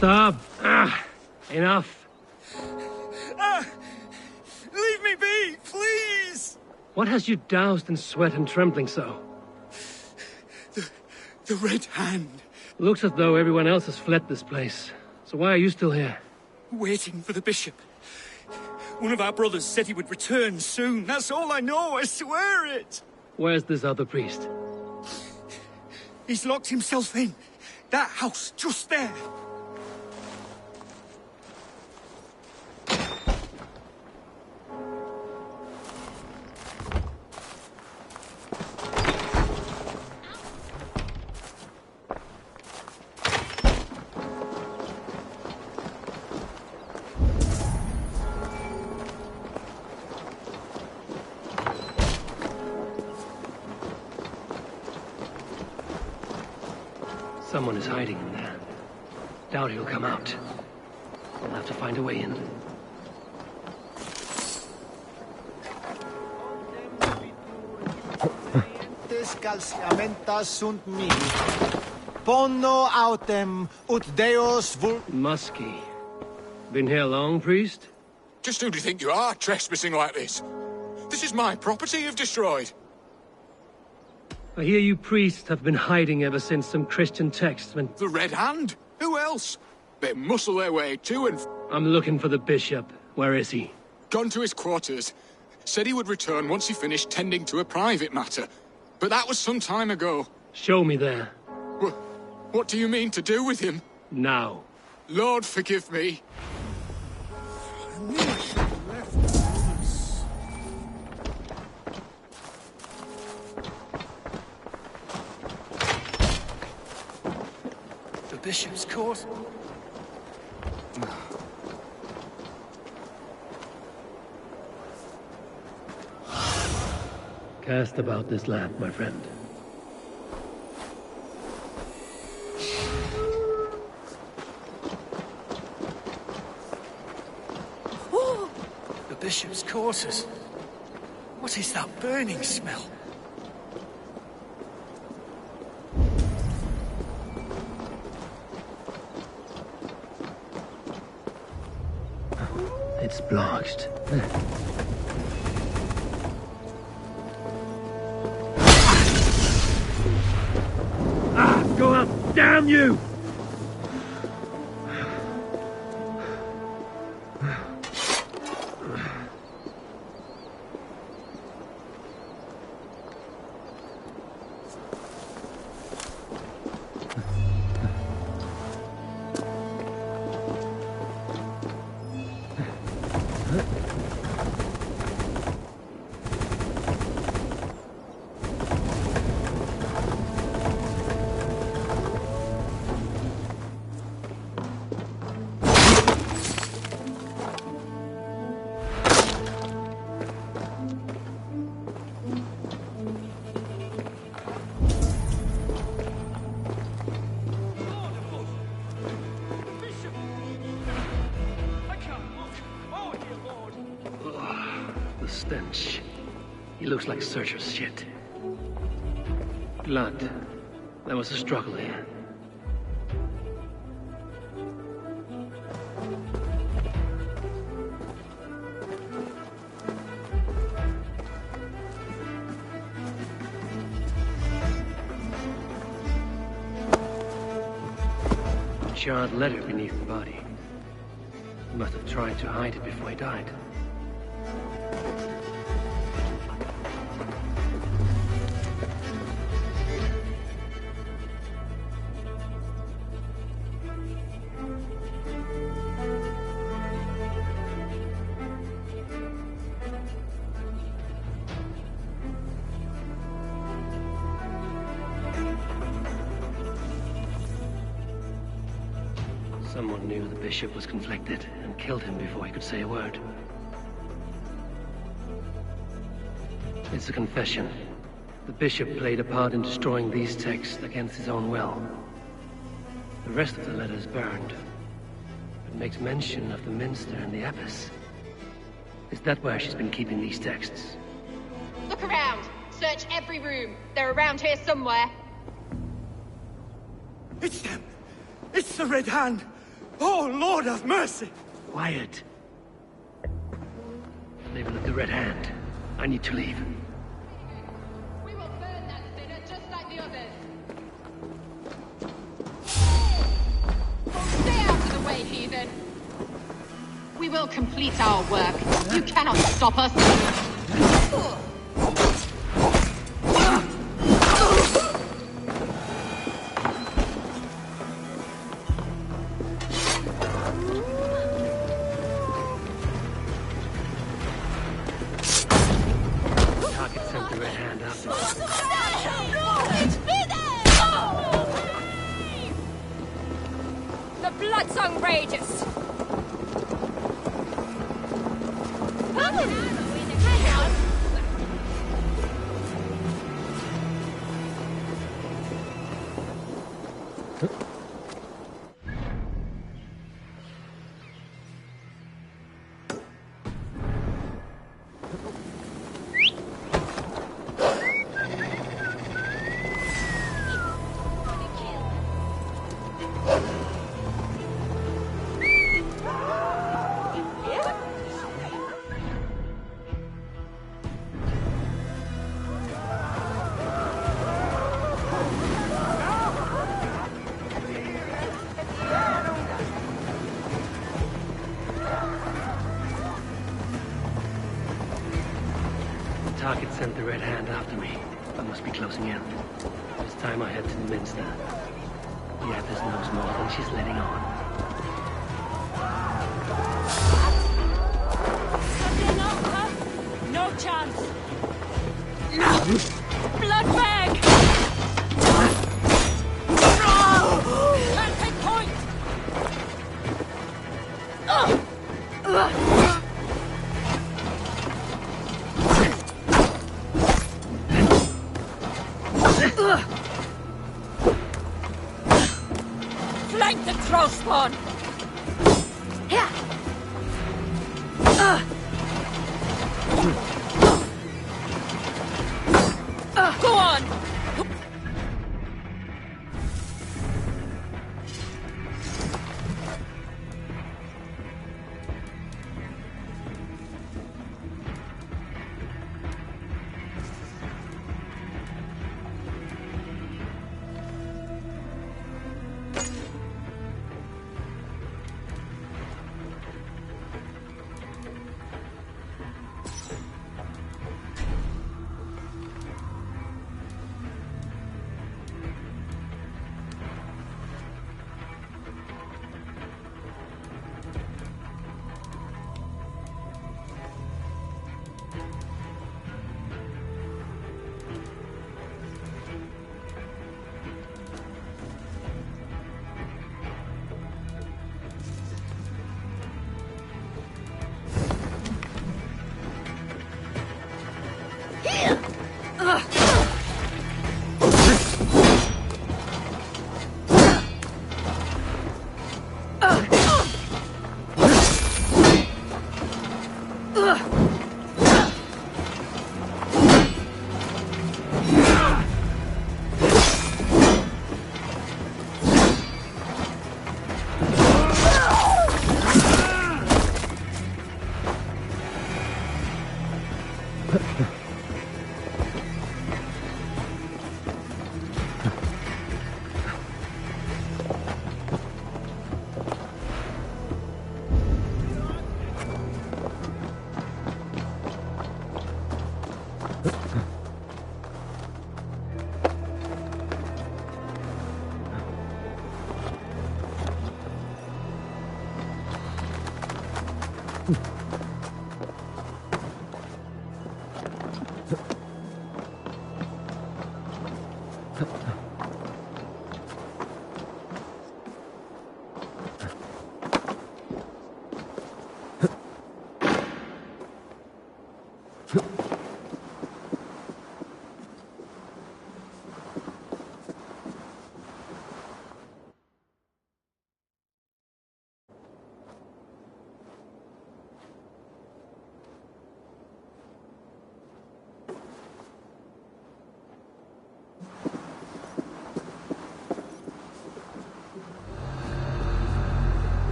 Stop! Enough. Leave me be, please! What has you doused in sweat and trembling so? The Red Hand. Looks as though everyone else has fled this place. So why are you still here? Waiting for the bishop. One of our brothers said he would return soon. That's all I know, I swear it! Where's this other priest? He's locked himself in. That house, just there. Someone is hiding in there. Doubt he'll come out. We'll have to find a way in. Descalciamentas sunt mihi. Pono autem ut Deus vul... Muskie. Been here long, priest? Just who do you think you are, trespassing like this? This is my property you've destroyed. I hear you priests have been hiding ever since some Christian text went... The Red Hand? Who else? They muscle their way to and... I'm looking for the bishop. Where is he? Gone to his quarters. Said he would return once he finished tending to a private matter. But that was some time ago. Show me there. What do you mean to do with him? Now. Lord, forgive me. The bishop's court? Cast about this lamp, my friend. The bishop's quarters. What is that burning smell? It's blocked. Go up! Damn you! Stench. He looks like Searcher's shit. Blood. There was a struggle here. A charred letter beneath the body. He must have tried to hide it before he died. Someone knew the bishop was conflicted and killed him before he could say a word. It's a confession. The bishop played a part in destroying these texts against his own will. The rest of the letter is burned. It makes mention of the minster and the abbess. Is that where she's been keeping these texts? Look around. Search every room. They're around here somewhere. It's them. It's the Red Hand. Oh, Lord have mercy. Quiet. Label it the Red Hand. I need to leave. We will burn that sinner just like the others. Stay out of the way, heathen. We will complete our work. You cannot stop us. after me. The Bloodsong rages! Target sent the Red Hand after me. I must be closing in. It's time I head to the Minster. The Abbess knows more than she's letting on. No chance! Blood bag! Can't take point! Flank the crow spawn! Go on!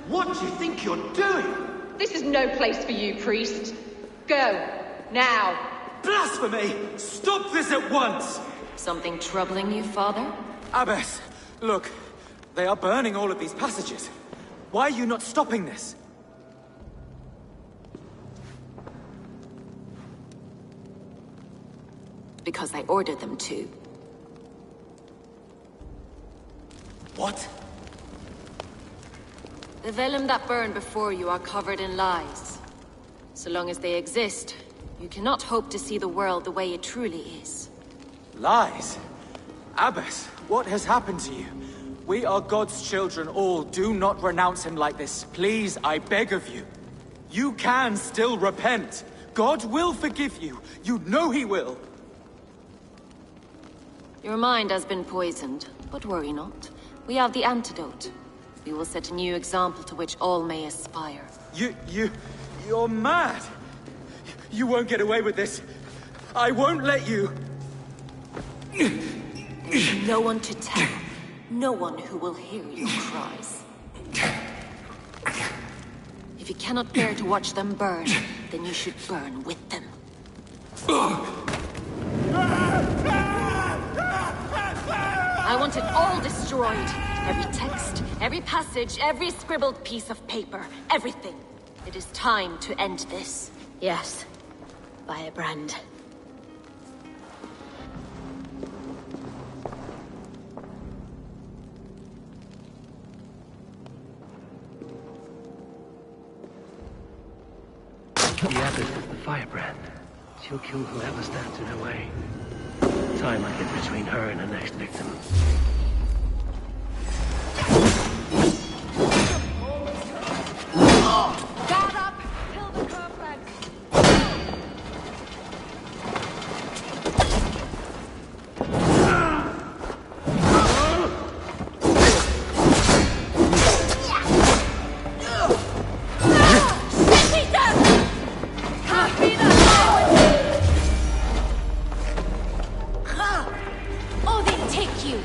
What do you think you're doing? This is no place for you, priest. Go. Now. Blasphemy! Stop this at once! Something troubling you, Father? Abbess, look. They are burning all of these passages. Why are you not stopping this? Because I ordered them to. What? The vellum that burned before you are covered in lies. So long as they exist, you cannot hope to see the world the way it truly is. Lies? Abbess, what has happened to you? We are God's children all. Do not renounce him like this. Please, I beg of you. You can still repent. God will forgive you. You know he will. Your mind has been poisoned, but worry not. We have the antidote. We will set a new example to which all may aspire. You're mad! You won't get away with this. I won't let you! No one to tell. No one who will hear your cries. If you cannot bear to watch them burn, then you should burn with them. I want it all destroyed. Every text, every passage, every scribbled piece of paper, everything. It is time to end this. Yes. By a brand. The Abbess is the firebrand. She'll kill whoever stands in her way. Time might get between her and her next victim. Guard up! Kill the corpse! Odin, take you!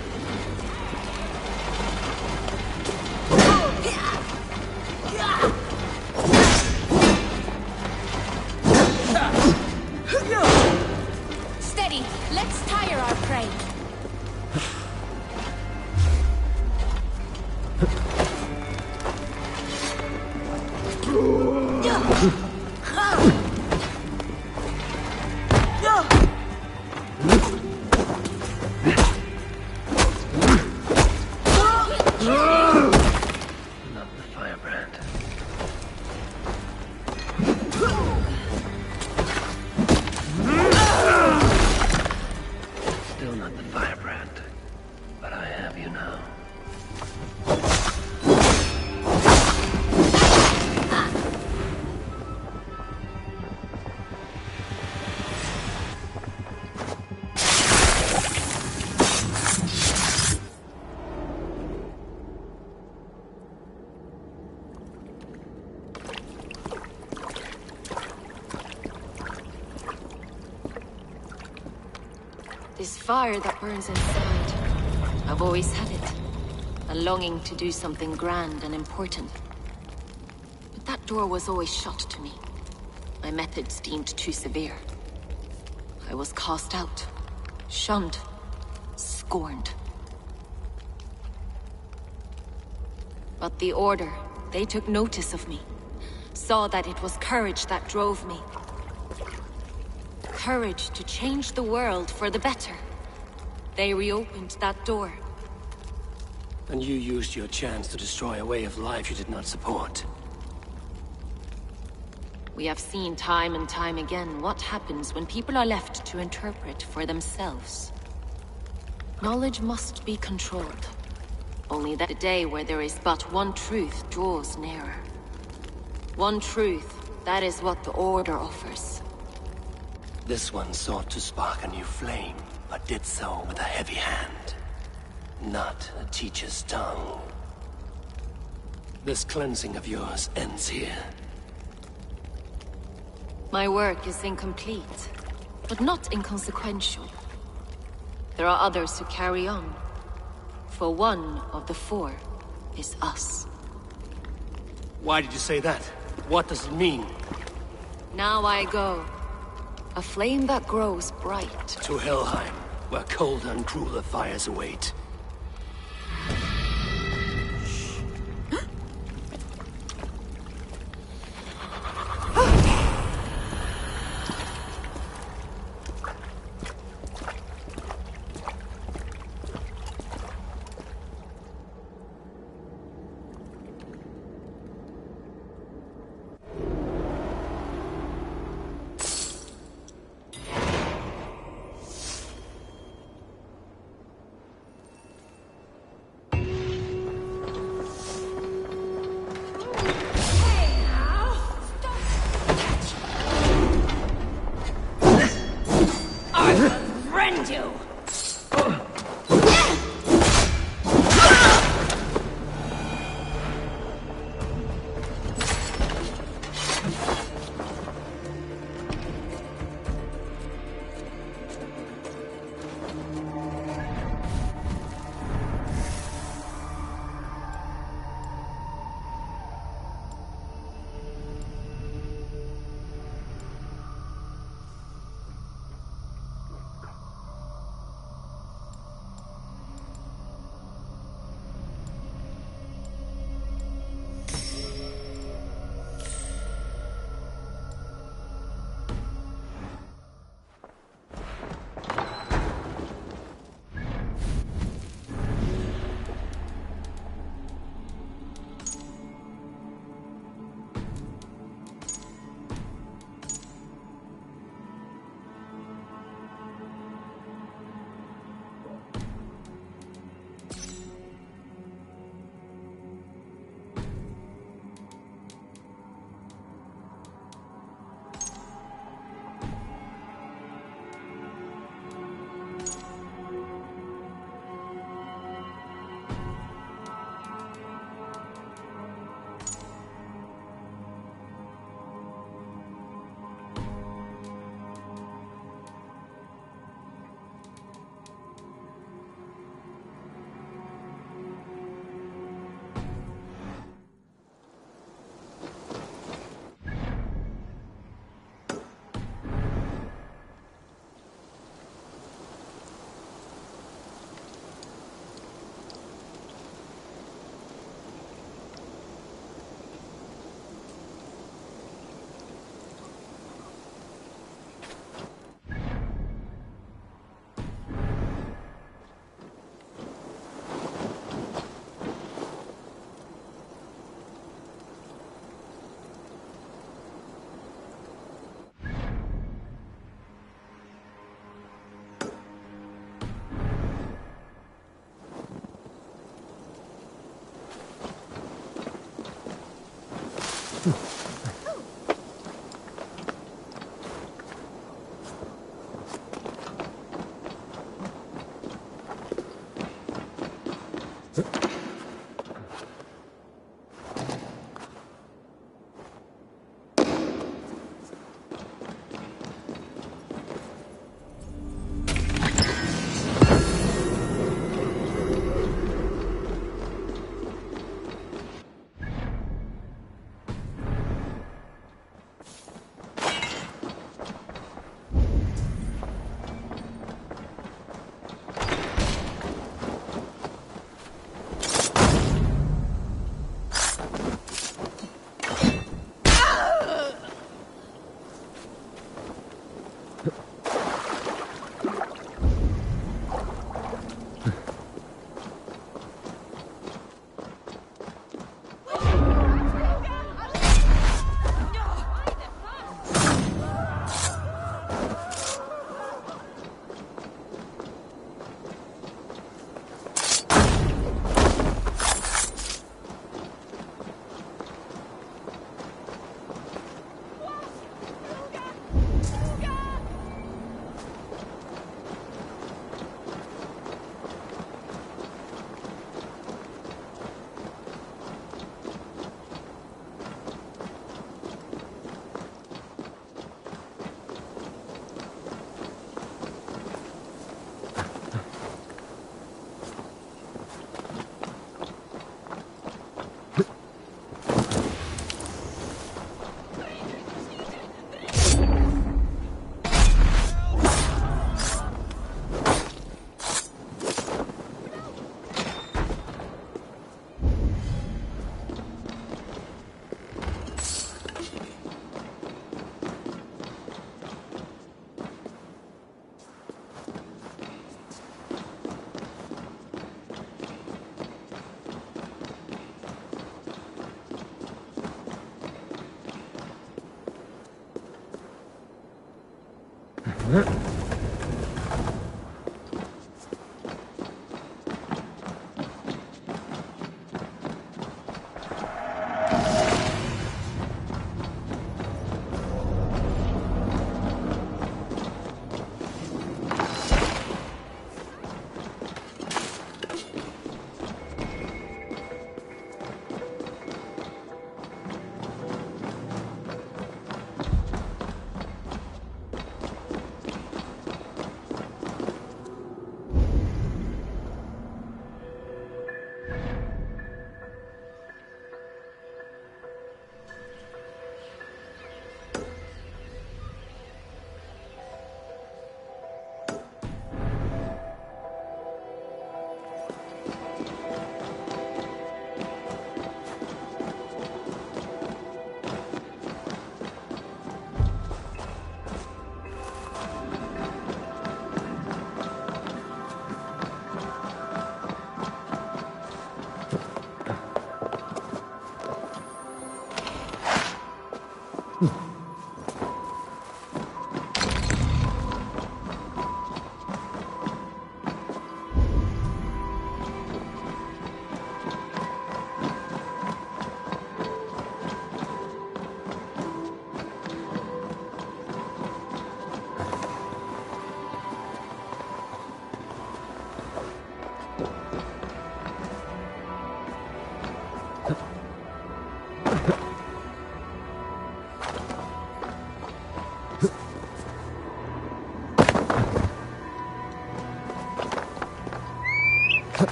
Steady! Let's tire our prey! Not the firebrand. Still not the firebrand. But I have you now. This fire that burns inside. I've always had it. A longing to do something grand and important. But that door was always shut to me. My methods deemed too severe. I was cast out, shunned, scorned. But the Order, they took notice of me. Saw that it was courage that drove me. Courage to change the world for the better. They reopened that door. And you used your chance to destroy a way of life you did not support. We have seen time and time again what happens when people are left to interpret for themselves. Knowledge must be controlled. Only that a day where there is but one truth draws nearer. One truth, that is what the Order offers. This one sought to spark a new flame, but did so with a heavy hand. Not a teacher's tongue. This cleansing of yours ends here. My work is incomplete, but not inconsequential. There are others who carry on. For one of the four is us. Why did you say that? What does it mean? Now I go. A flame that grows bright. To Helheim, where colder and crueler fires await.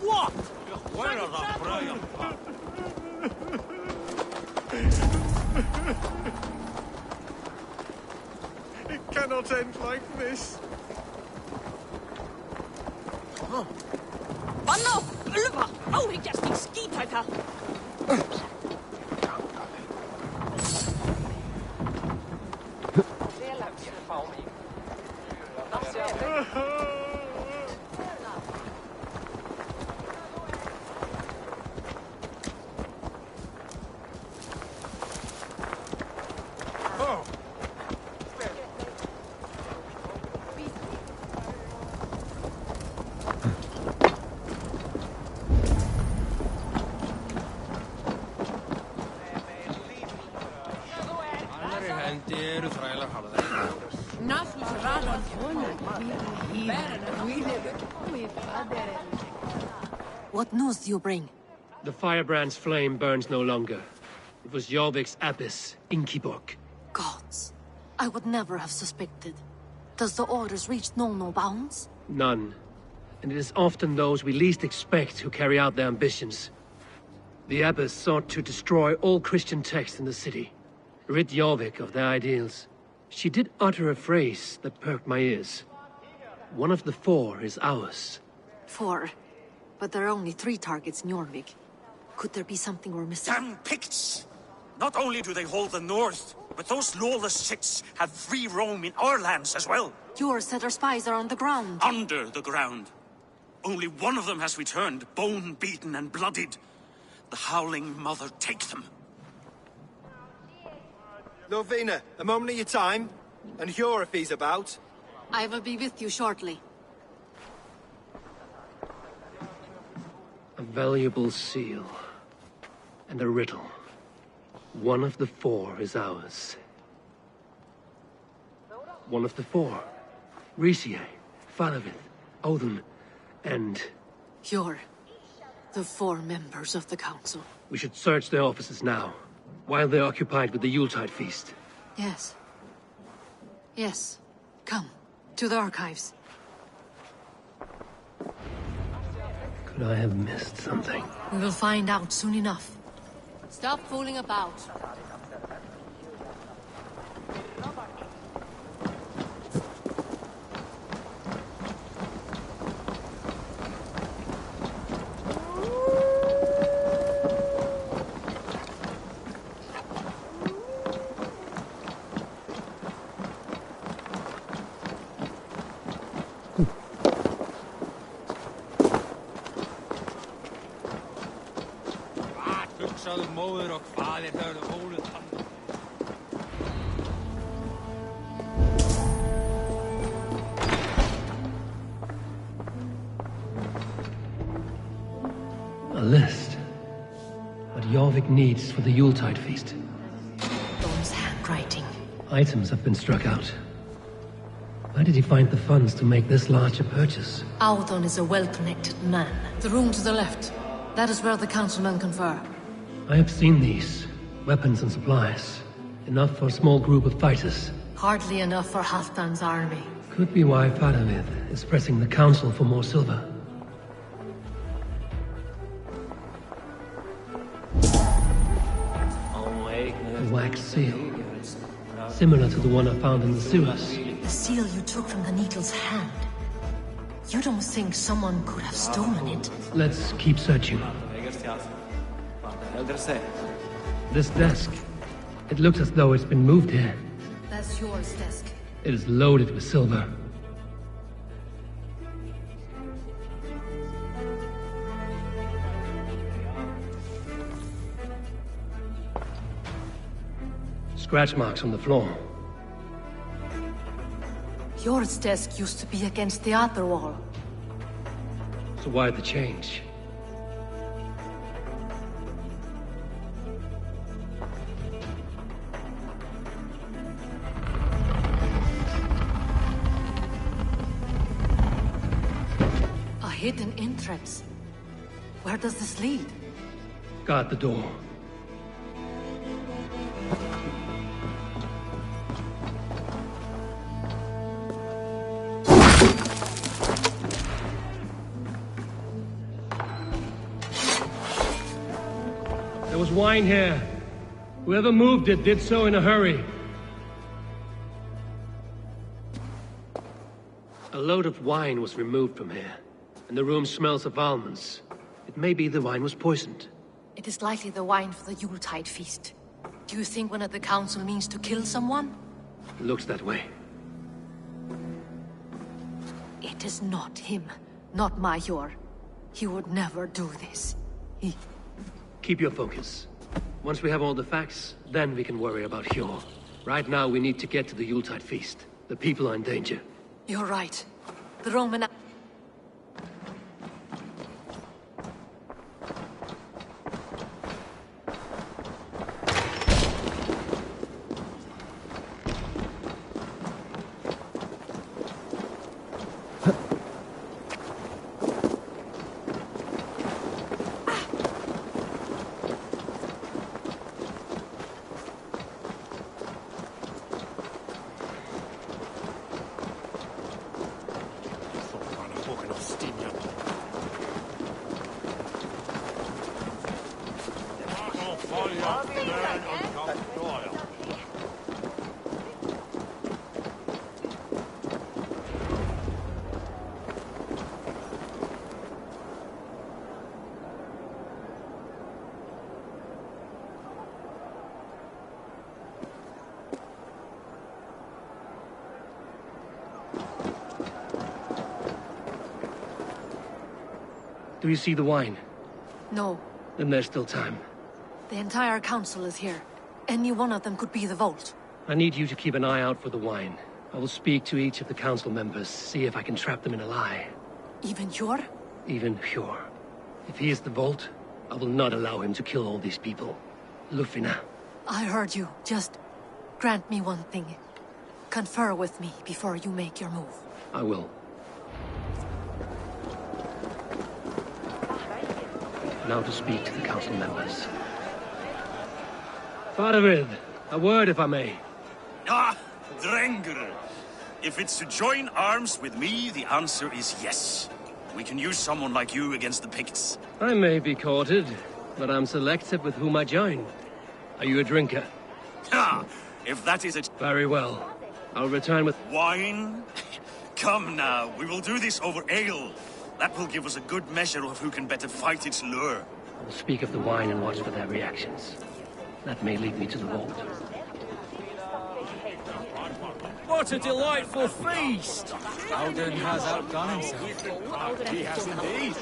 What? Where are the prayer? It cannot end like this. Banna! Ylva! Auhikeasti skitaka! What news do you bring? The firebrand's flame burns no longer. It was Jorvik's abbess, Inkiborg. Gods, I would never have suspected. Does the orders reach no bounds? None. And it is often those we least expect who carry out their ambitions. The abbess sought to destroy all Christian texts in the city, rid Jorvik of their ideals. She did utter a phrase that perked my ears. One of the 4 is ours. 4? But there are only 3 targets in Jorvik. Could there be something we're missing? Damn Picts! Not only do they hold the north, but those lawless Sits have free roam in our lands as well. Yours said our spies are on the ground. Under the ground. Only one of them has returned, bone-beaten and bloodied. The Howling Mother take them. Lovina, a moment of your time. And Hjor if he's about. I will be with you shortly. A valuable seal. And a riddle. One of the 4 is ours. One of the 4. Risie, Faravith, Odin, and... Hjor. The 4 members of the council. We should search their offices now, while they're occupied with the Yuletide feast. Yes. Yes. Come, to the archives. Could I have missed something? We will find out soon enough. Stop fooling about. A list. What Jorvik needs for the Yuletide feast. Don's handwriting. Items have been struck out. Where did he find the funds to make this large a purchase? Audon is a well-connected man. The room to the left. That is where the councilmen confer. I have seen these. Weapons and supplies. Enough for a small group of fighters. Hardly enough for Halfdan's army. Could be why Faravith is pressing the council for more silver. A wax seal. Similar to the one I found in the sewers. The seal you took from the Needle's hand. You don't think someone could have stolen it? Let's keep searching. This desk. It looks as though it's been moved here. That's yours, desk. It is loaded with silver. Scratch marks on the floor. Yours desk used to be against the other wall. So why the change? A hidden entrance. Where does this lead? Guard the door. wine here. Whoever moved it did so in a hurry. A load of wine was removed from here, and the room smells of almonds. It may be the wine was poisoned. It is likely the wine for the Yuletide feast. Do you think one of the council means to kill someone? Looks that way. It is not him, not Major. He would never do this. Keep your focus. Once we have all the facts, then we can worry about Hjor. Right now, we need to get to the Yuletide feast. The people are in danger. You're right. The Roman... Do you see the wine? No. Then there's still time. The entire council is here. Any one of them could be the vault. I need you to keep an eye out for the wine. I will speak to each of the council members, see if I can trap them in a lie. Even Hjor? Even Hjor. If he is the vault, I will not allow him to kill all these people. Lufina. I heard you. Just grant me one thing. Confer with me before you make your move. I will. Now to speak to the council members. Faravid, a word if I may. Ah, Drengr. If it's to join arms with me, the answer is yes. We can use someone like you against the Picts. I may be courted, but I'm selective with whom I join. Are you a drinker? Ah, if that is it. Very well. I'll return with... Wine? Come now, we will do this over ale. That will give us a good measure of who can better fight its lure. I will speak of the wine and watch for their reactions. That may lead me to the vault. What a delightful feast! Alden has outdone himself. He has indeed.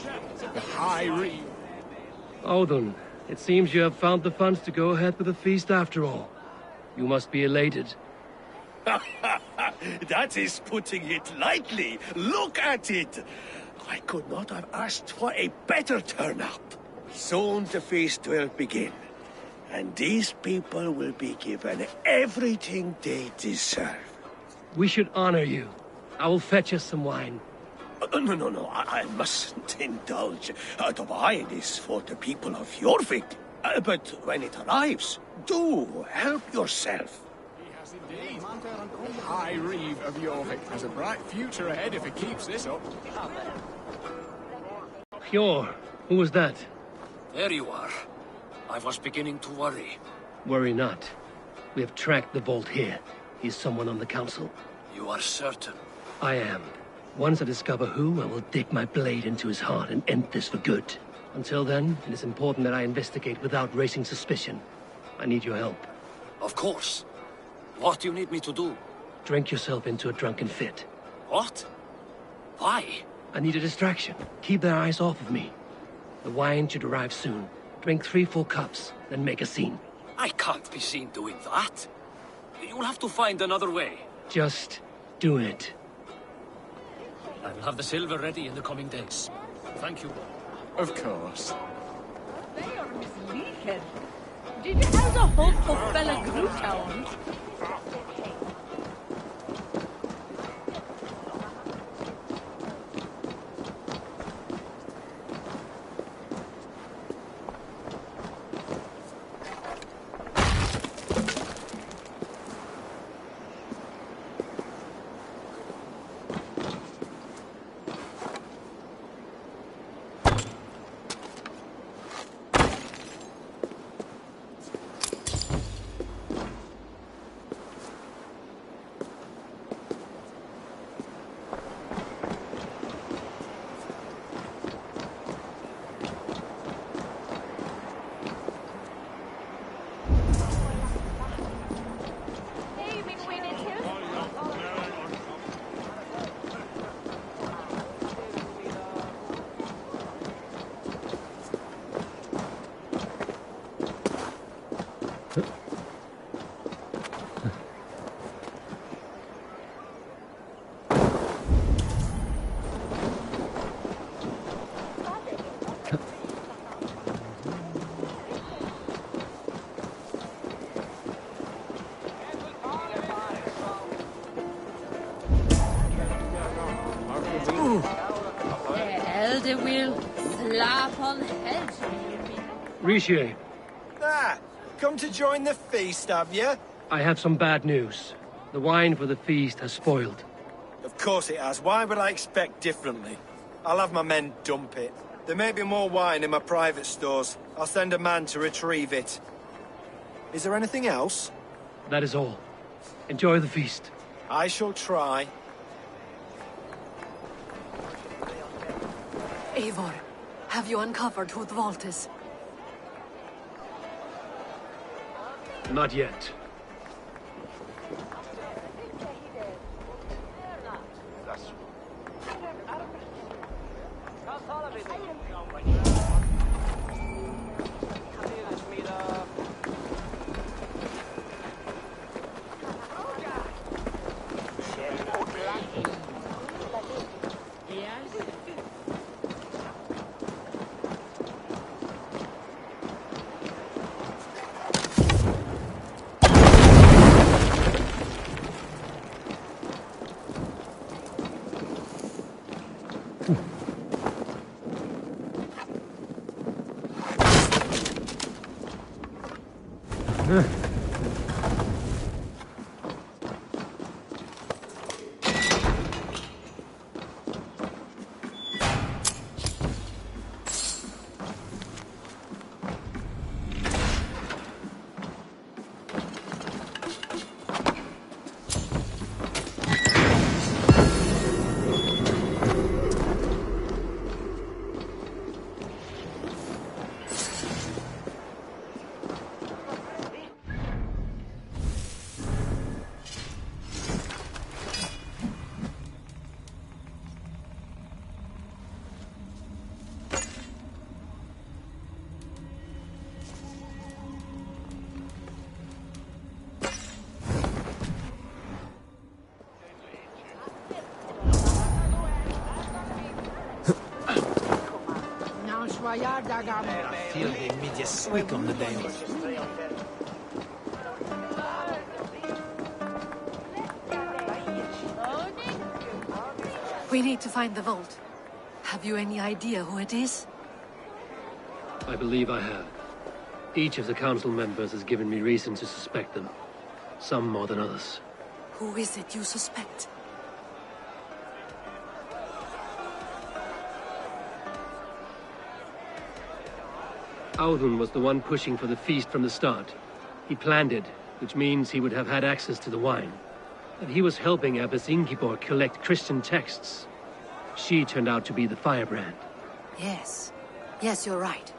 The High Reeve. Odin, it seems you have found the funds to go ahead with the feast after all. You must be elated. That is putting it lightly. Look at it. I could not have asked for a better turnout. Soon the feast will begin. And these people will be given everything they deserve. We should honor you. I will fetch us some wine. No. I mustn't indulge. The wine is for the people of Jorvik. But when it arrives, do help yourself. He has indeed. The High Reeve of Jorvik has a bright future ahead if he keeps this up. Hjor, who was that? There you are. I was beginning to worry. Worry not. We have tracked the vault here. He's someone on the council. You are certain? I am. Once I discover who, I will dig my blade into his heart and end this for good. Until then, it is important that I investigate without raising suspicion. I need your help. Of course. What do you need me to do? Drink yourself into a drunken fit. What? Why? I need a distraction. Keep their eyes off of me. The wine should arrive soon. Drink 3 full cups, then make a scene. I can't be seen doing that. You'll have to find another way. Just do it. I will have the silver ready in the coming days. Thank you. Of course. They are misleading. Did you have the hope for fella Grutown? you will. Slap on the head. Riche, Ah, come to join the feast, have you? I have some bad news. The wine for the feast has spoiled. Of course it has. Why would I expect differently? I'll have my men dump it. There may be more wine in my private stores. I'll send a man to retrieve it. Is there anything else? That is all. Enjoy the feast. I shall try. Eivor, have you uncovered who the vault is? Not yet. I feel the media squeak on the day. We need to find the vault. Have you any idea who it is? I believe I have. Each of the council members has given me reason to suspect them. Some more than others. Who is it you suspect? Audun was the one pushing for the feast from the start. He planned it, which means he would have had access to the wine. And he was helping Abbess Ingeborg collect Christian texts. She turned out to be the firebrand. Yes. Yes, you're right.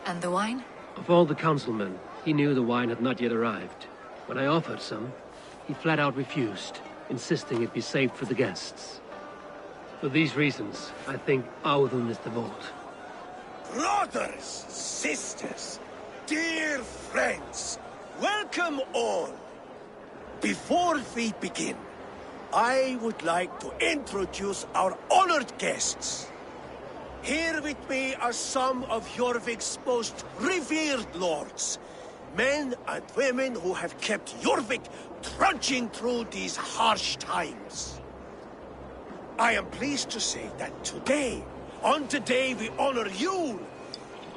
And the wine? Of all the councilmen, he knew the wine had not yet arrived. When I offered some, he flat out refused, insisting it be saved for the guests. For these reasons, I think Audun is the vault. Brothers, sisters, dear friends, welcome all. Before we begin, I would like to introduce our honored guests. Here with me are some of Jorvik's most revered lords, men and women who have kept Jorvik trudging through these harsh times. I am pleased to say that today, on the day we honor you,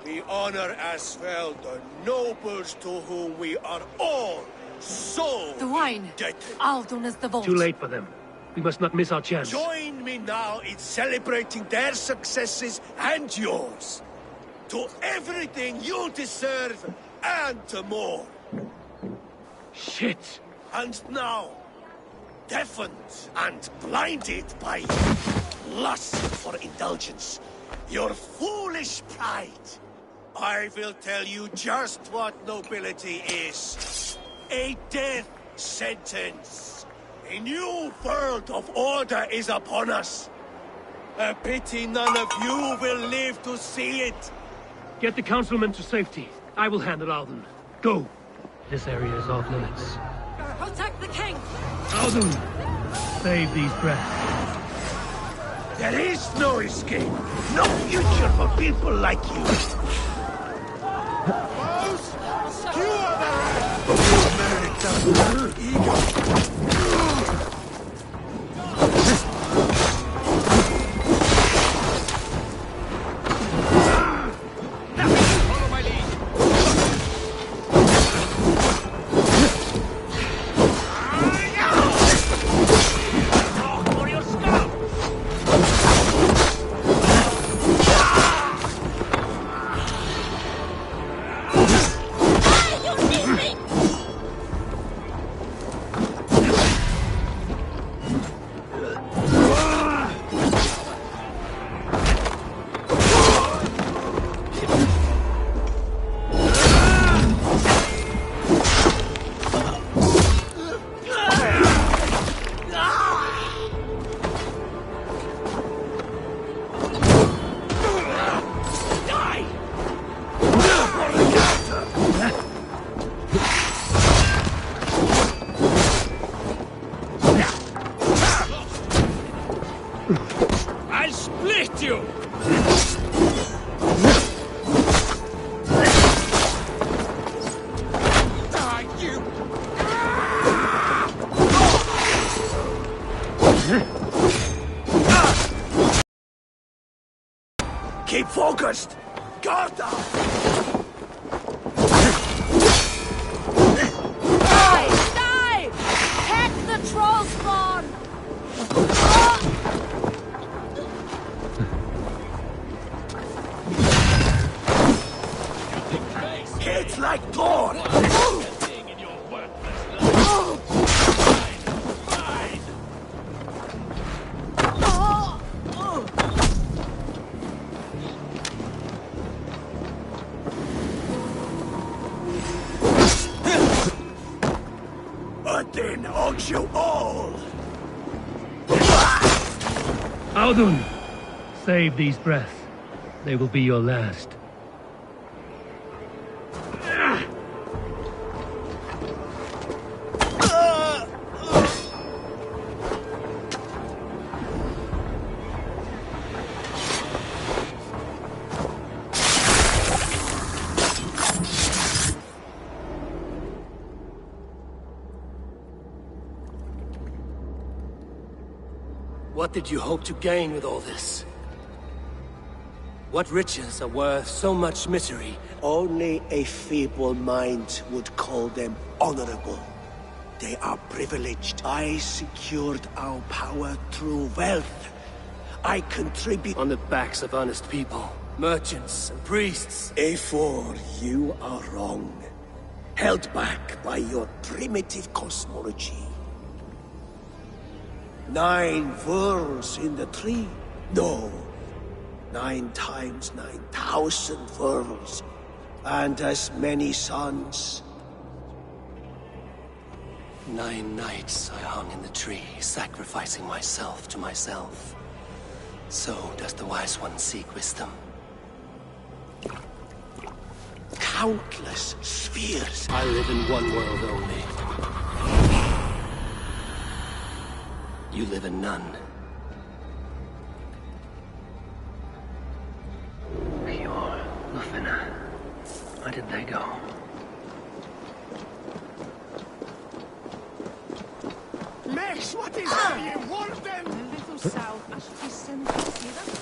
we honor as well the nobles to whom we are all so the wine. indebted. Audun is the vault. Too late for them. We must not miss our chance. Join me now in celebrating their successes and yours. To everything you deserve and more. Shit! And now, deafened and blinded by lust for indulgence, your foolish pride, I will tell you just what nobility is. A death sentence. A new world of order is upon us. A pity none of you will live to see it. Get the councilmen to safety. I will handle Audun. Go! This area is off limits. Protect the king! Audun! Save these breaths. There is no escape. No future for people like you. you! Die, you! Keep focused! Guard down! Die! Die! Hack the troll spawn! Hit like Thor! Odin owns you all! Audun! Save these breaths. They will be your last. What did you hope to gain with all this? What riches are worth so much misery? Only a feeble mind would call them honorable. They are privileged. I secured our power through wealth. I contribute... On the backs of honest people, merchants and priests. Eivor, you are wrong. Held back by your primitive cosmology. 9 worlds in the tree? No. 9 times 9,000 worlds. And as many suns. 9 nights I hung in the tree, sacrificing myself to myself. So does the Wise One seek wisdom. Countless spheres. I live in one world only. You live in none. Pure, nothing. Where did they go? Mesh, what is that? You want them? A little south, as we send to see them.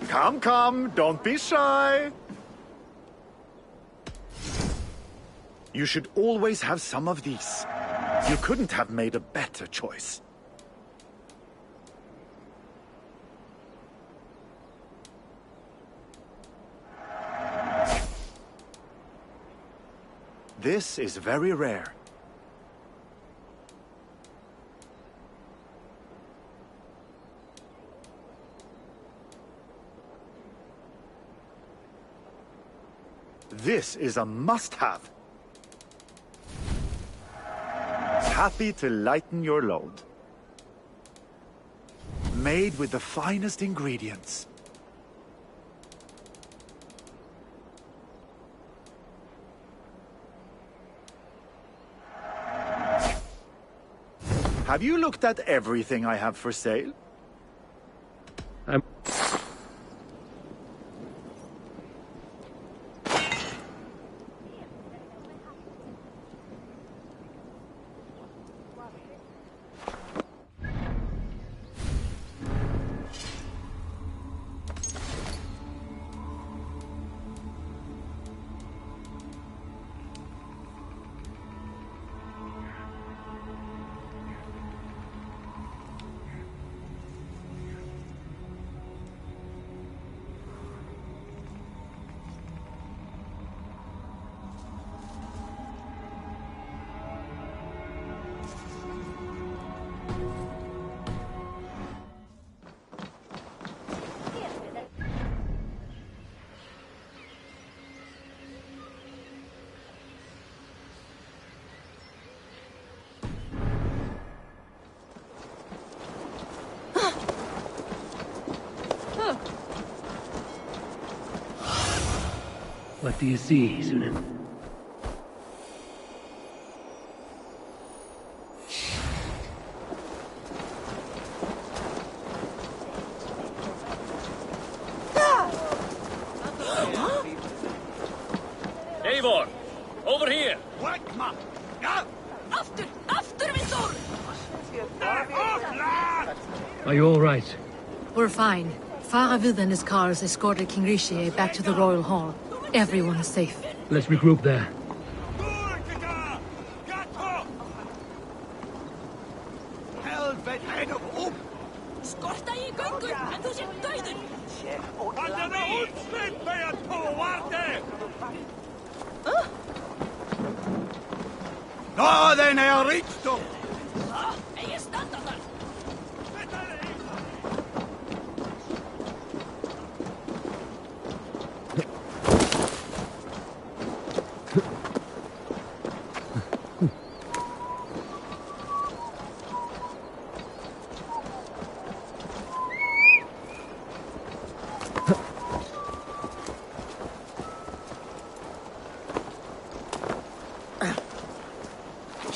Come, come, don't be shy. You should always have some of these. You couldn't have made a better choice. This is very rare. This is a must-have. Happy to lighten your load. Made with the finest ingredients. Have you looked at everything I have for sale? What do you see, Sunan? Eivor! Over here! After me, Thor! Are you all right? We're fine. Faravid and his cars escorted King Rishi back to the Royal Hall. Everyone is safe. Let's regroup there. Helvete, head upp! Skorta í göngur, en þú sér döður! No, then I reached them! Eigi standa þar!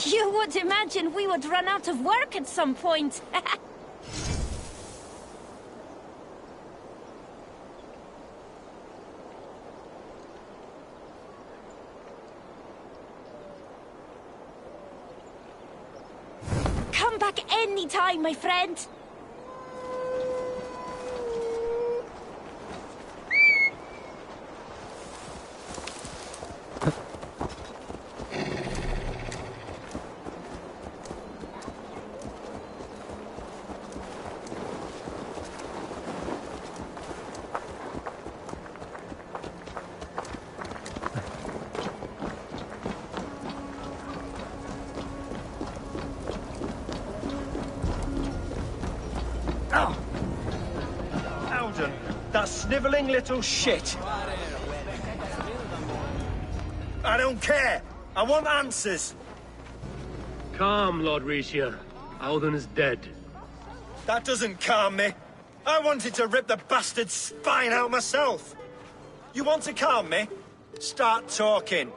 You would imagine we would run out of work at some point. Come back anytime, my friend. Alden, that snivelling little shit. I don't care. I want answers. Calm, Lord Rishia. Alden is dead. That doesn't calm me. I wanted to rip the bastard's spine out myself. You want to calm me? Start talking.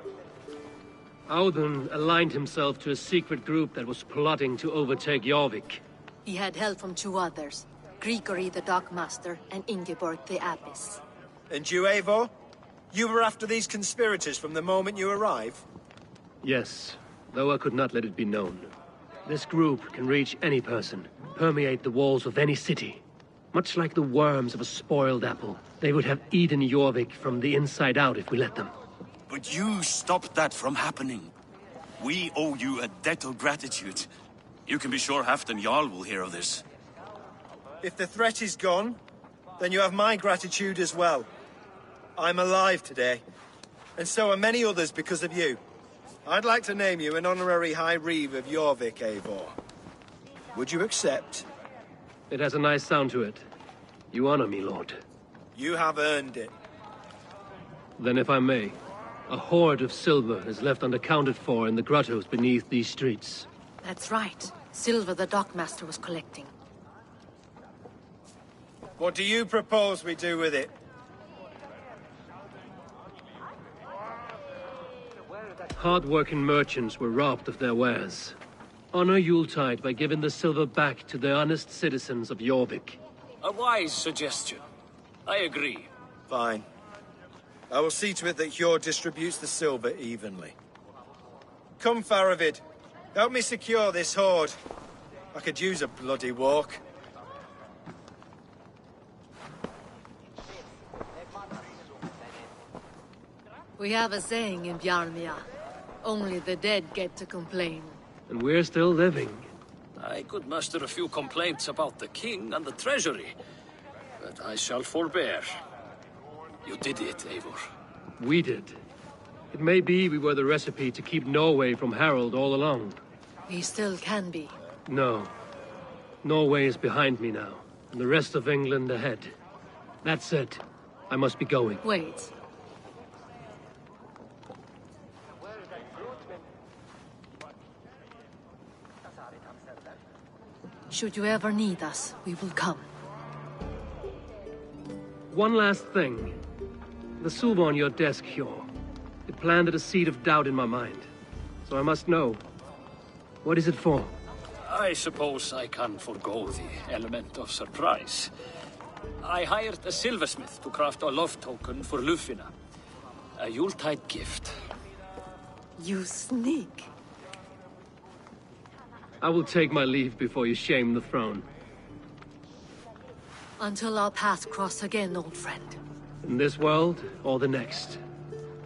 Alden aligned himself to a secret group that was plotting to overtake Jorvik. He had help from two others, Grigory the Dockmaster and Ingeborg the Abbess. And you, Eivor? You were after these conspirators from the moment you arrived? Yes, though I could not let it be known. This group can reach any person, permeate the walls of any city. Much like the worms of a spoiled apple, they would have eaten Jorvik from the inside out if we let them. But you stopped that from happening. We owe you a debt of gratitude. You can be sure Halfdan Jarl will hear of this. If the threat is gone, then you have my gratitude as well. I'm alive today, and so are many others because of you. I'd like to name you an honorary High Reeve of Jorvik, Eivor. Would you accept? It has a nice sound to it. You honor me, Lord. You have earned it. Then if I may, a hoard of silver is left unaccounted for in the grottos beneath these streets. That's right. Silver the Dockmaster was collecting. What do you propose we do with it? Hard-working merchants were robbed of their wares. Honor Yuletide by giving the silver back to the honest citizens of Jorvik. A wise suggestion. I agree. Fine. I will see to it that Hjord distributes the silver evenly. Come, Faravid. Help me secure this hoard. I could use a bloody walk. We have a saying in Bjarmia. Only the dead get to complain. And we're still living. I could muster a few complaints about the king and the treasury, but I shall forbear. You did it, Eivor. We did. It may be we were the recipe to keep Norway from Harald all along. We still can be. No. Norway is behind me now, and the rest of England ahead. That said, I must be going. Wait. Should you ever need us, we will come. One last thing. The silver on your desk, Hjord. planted a seed of doubt in my mind. So I must know. What is it for? I suppose I can forgo the element of surprise. I hired a silversmith to craft a love token for Lufina. A Yuletide gift. You sneak. I will take my leave before you shame the throne. Until our paths cross again, old friend. In this world, or the next.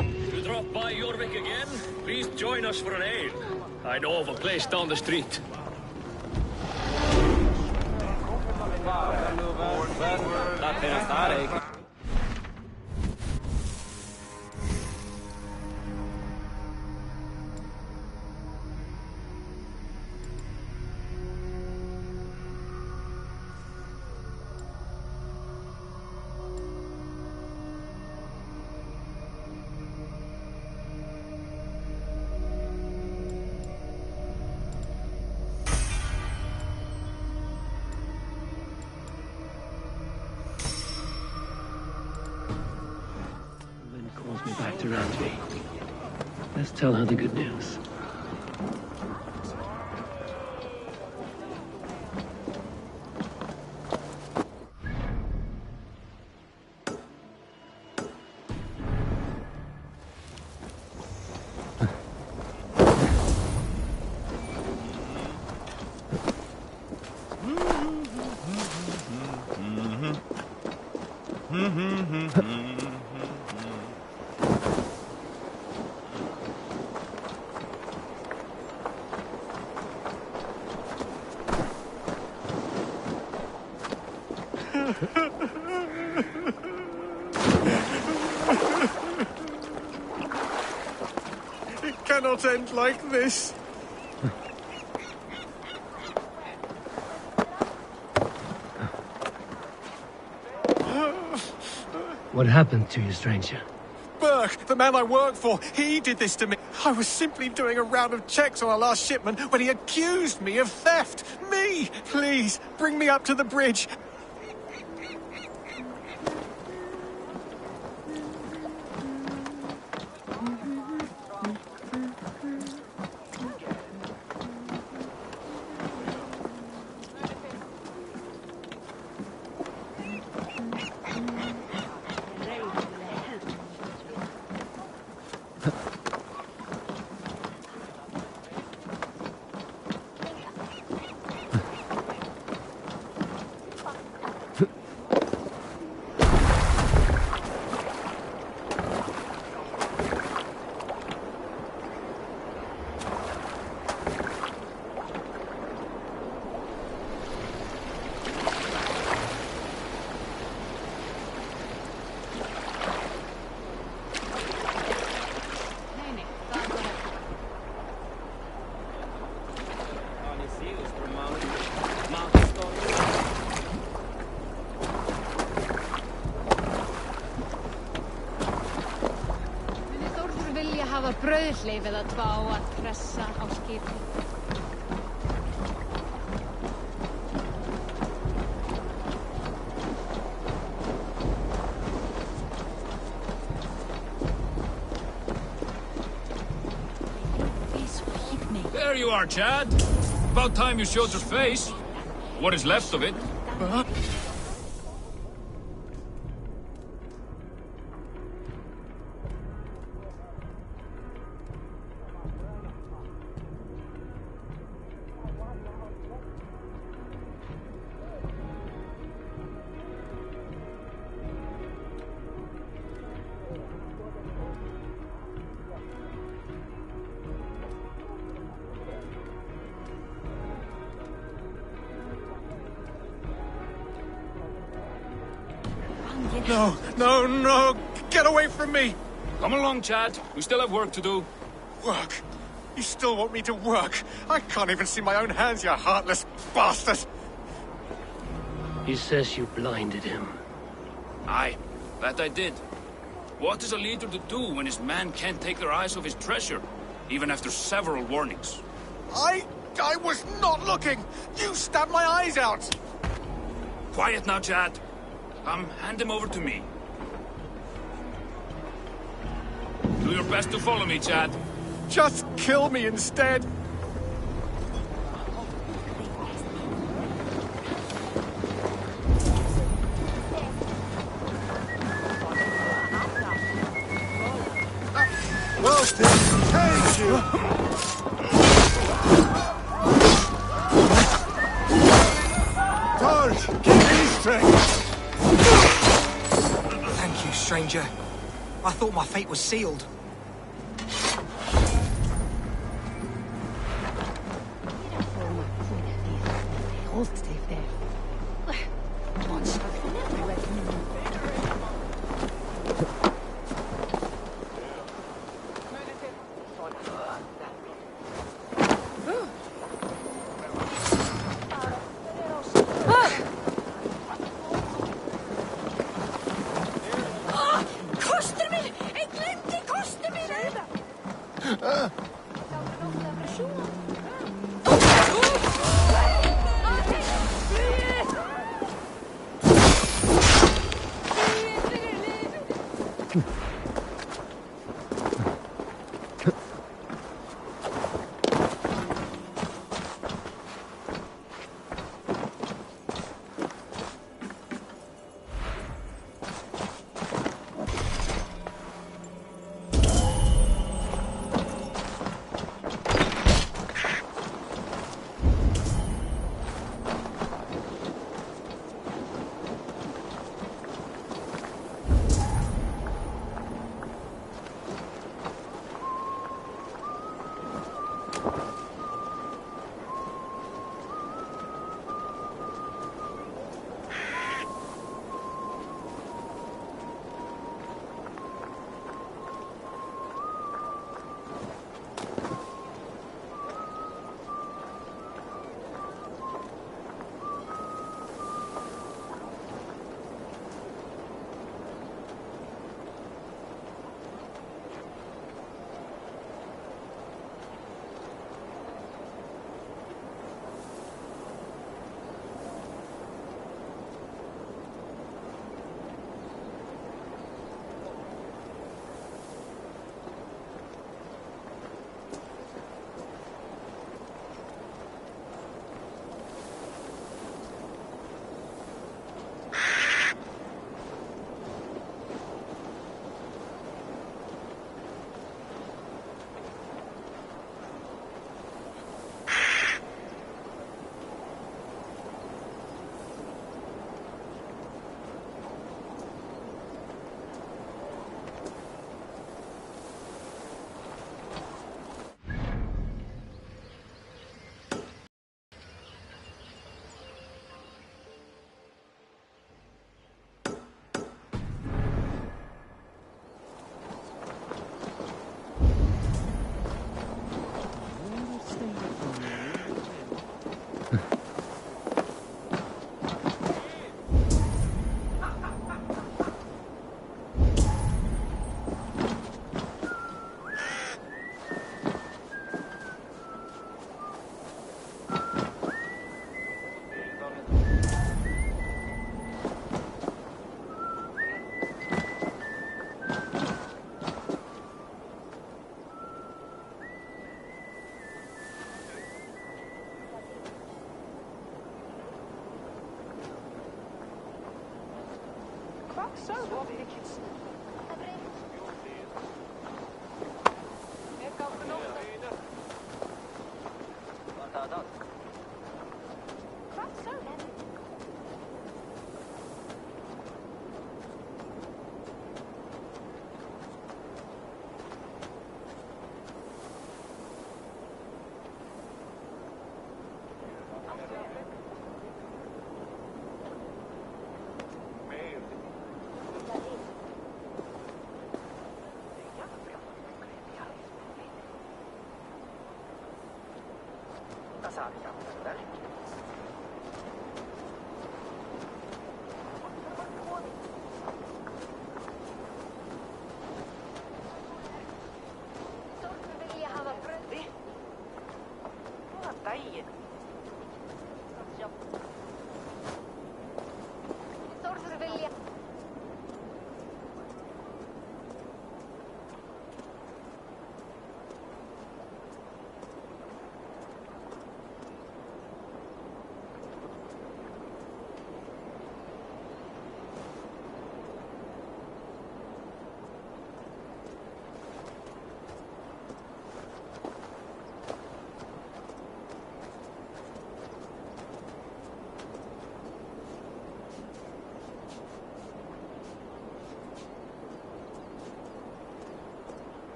If you drop by Jorvik again, please join us for an ale. I know of a place down the street. Calls me back to Randvi. Let's tell her the good news. It cannot end like this. What happened to you, stranger? Burke, the man I work for, he did this to me. I was simply doing a round of checks on our last shipment when he accused me of theft. Me! Please, bring me up to the bridge. Brauðleif eða tvá að pressa á skipið. There you are, Chad. About time you showed your face. What is left of it? No, no, no! Get away from me! Come along, Chad. We still have work to do. Work? You still want me to work? I can't even see my own hands, you heartless bastard! He says you blinded him. Aye, that I did. What is a leader to do when his men can't take their eyes off his treasure, even after several warnings? I was not looking! You stabbed my eyes out! Quiet now, Chad. Come, hand him over to me. Do your your best to follow me, Chad. Just kill me instead! Well, take you! Torch, give me strength! Thank you, stranger. I thought my fate was sealed.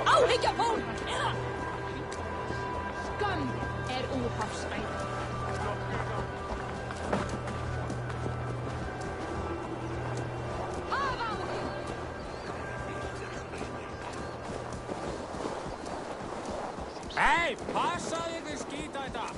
Áhyggja fólk, eða? Skömm óhafsæð. Hei, passaði þið skýta þetta!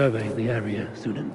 Survey the area, student.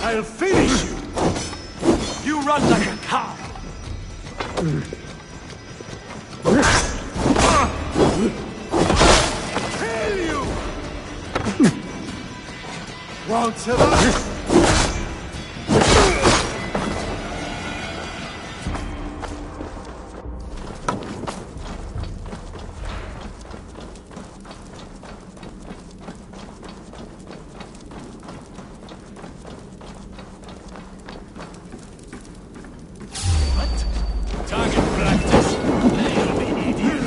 I'll finish you! You run like a cow! Kill you! Want to Target practice. I'll be an idiot.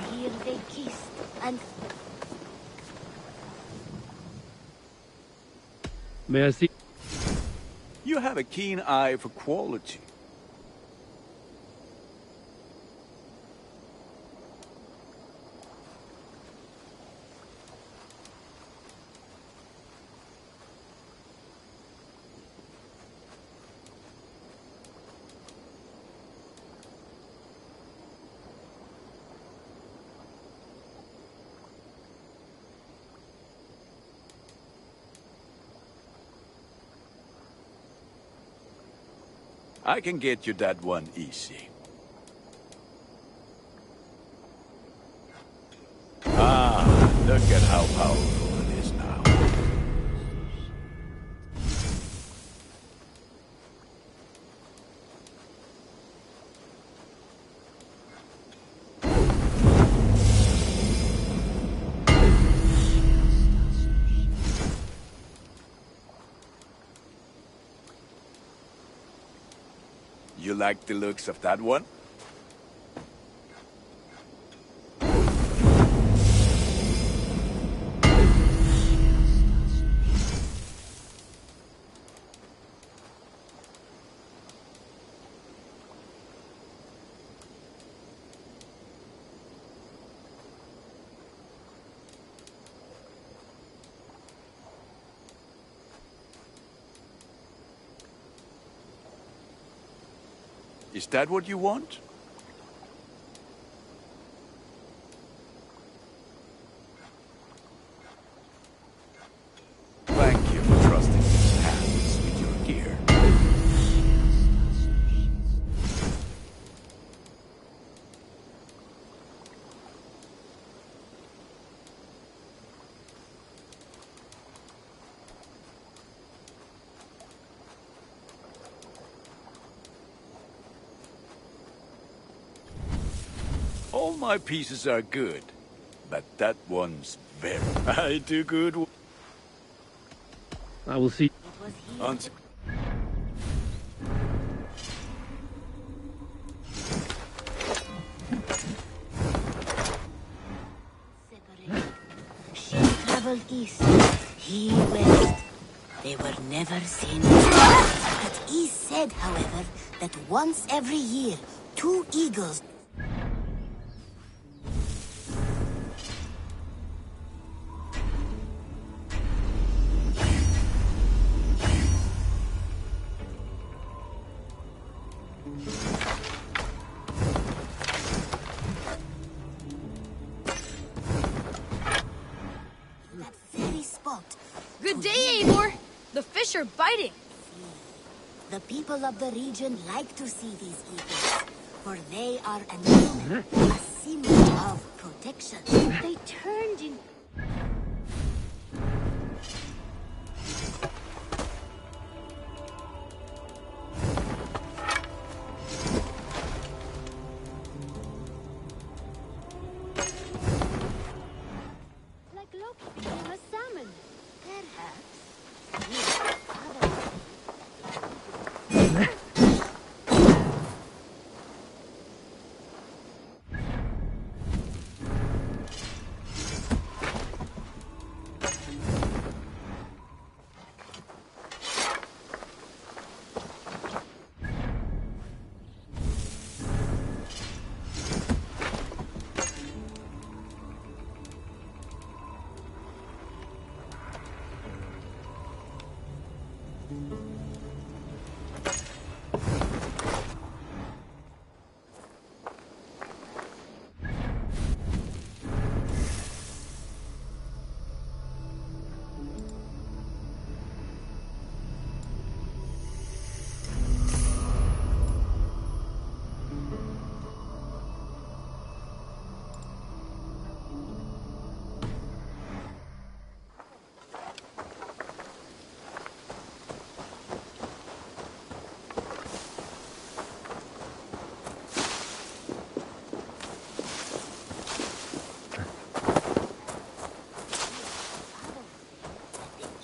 here they kissed, and May I see? You have a keen eye for quality. I can get you that one easy. Ah, look at how powerful it is now. You like the looks of that one? Is that what you want? Thank you for trusting these hands with your gear. All my pieces are good, but that one's very... I do good... I will see. Until... she traveled east, he west. They were never seen. It is said, however, that once every year, 2 eagles Good day, Eivor! The fish are biting. The people of the region like to see these eagles, for they are an omen, a symbol of protection. They turned in... Like Loki became a salmon. Perhaps.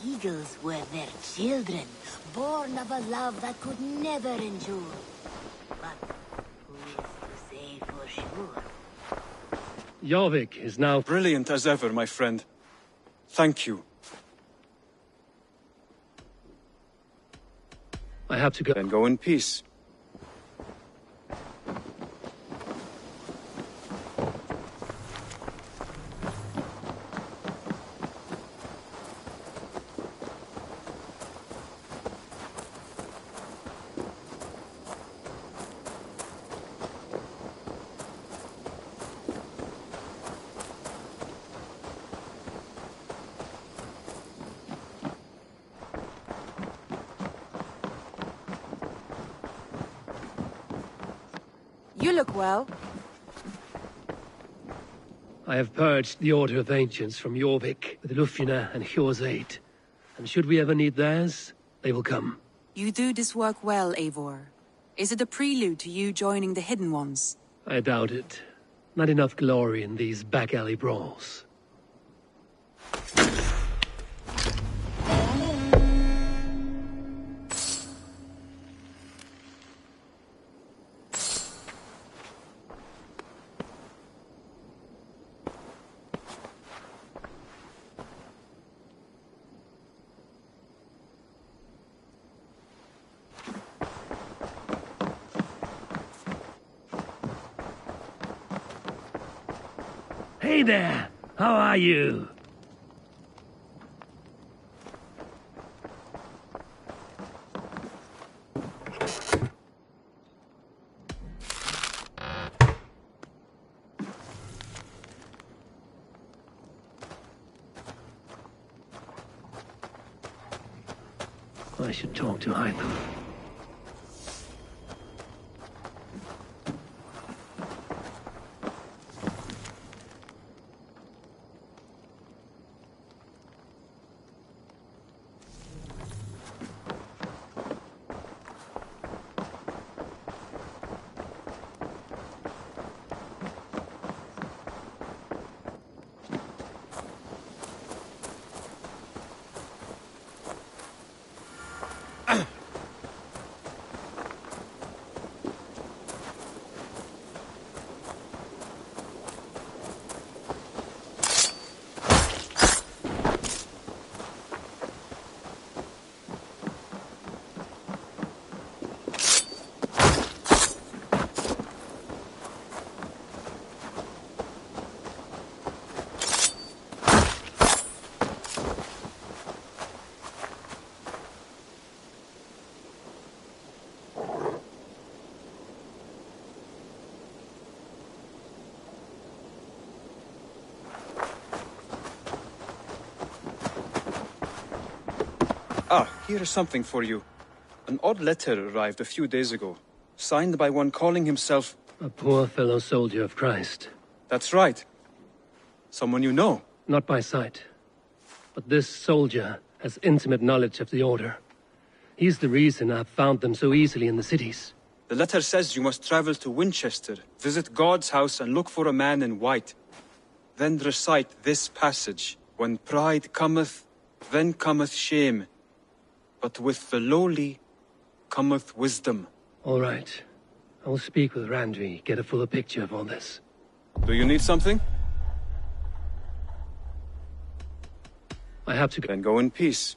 Eagles were their children, born of a love that could never endure. But who is to say for sure? Jorvik is now... Brilliant as ever, my friend. Thank you. I have to go. Then go in peace. You look well. I have purged the Order of Ancients from Jorvik with Lufjuna and Hjor's aid. And should we ever need theirs, they will come. You do this work well, Eivor. Is it a prelude to you joining the Hidden Ones? I doubt it. Not enough glory in these back-alley brawls. Hey there! How are you? I should talk to Hytham. Ah, here is something for you. An odd letter arrived a few days ago, signed by one calling himself... A poor fellow soldier of Christ. That's right. Someone you know. Not by sight. But this soldier has intimate knowledge of the Order. He's the reason I've found them so easily in the cities. The letter says you must travel to Winchester, visit God's house and look for a man in white. Then recite this passage. When pride cometh, then cometh shame. But with the lowly cometh wisdom. All right. I will speak with Randvi, get a fuller picture of all this. Do you need something? I have to go. Then go in peace.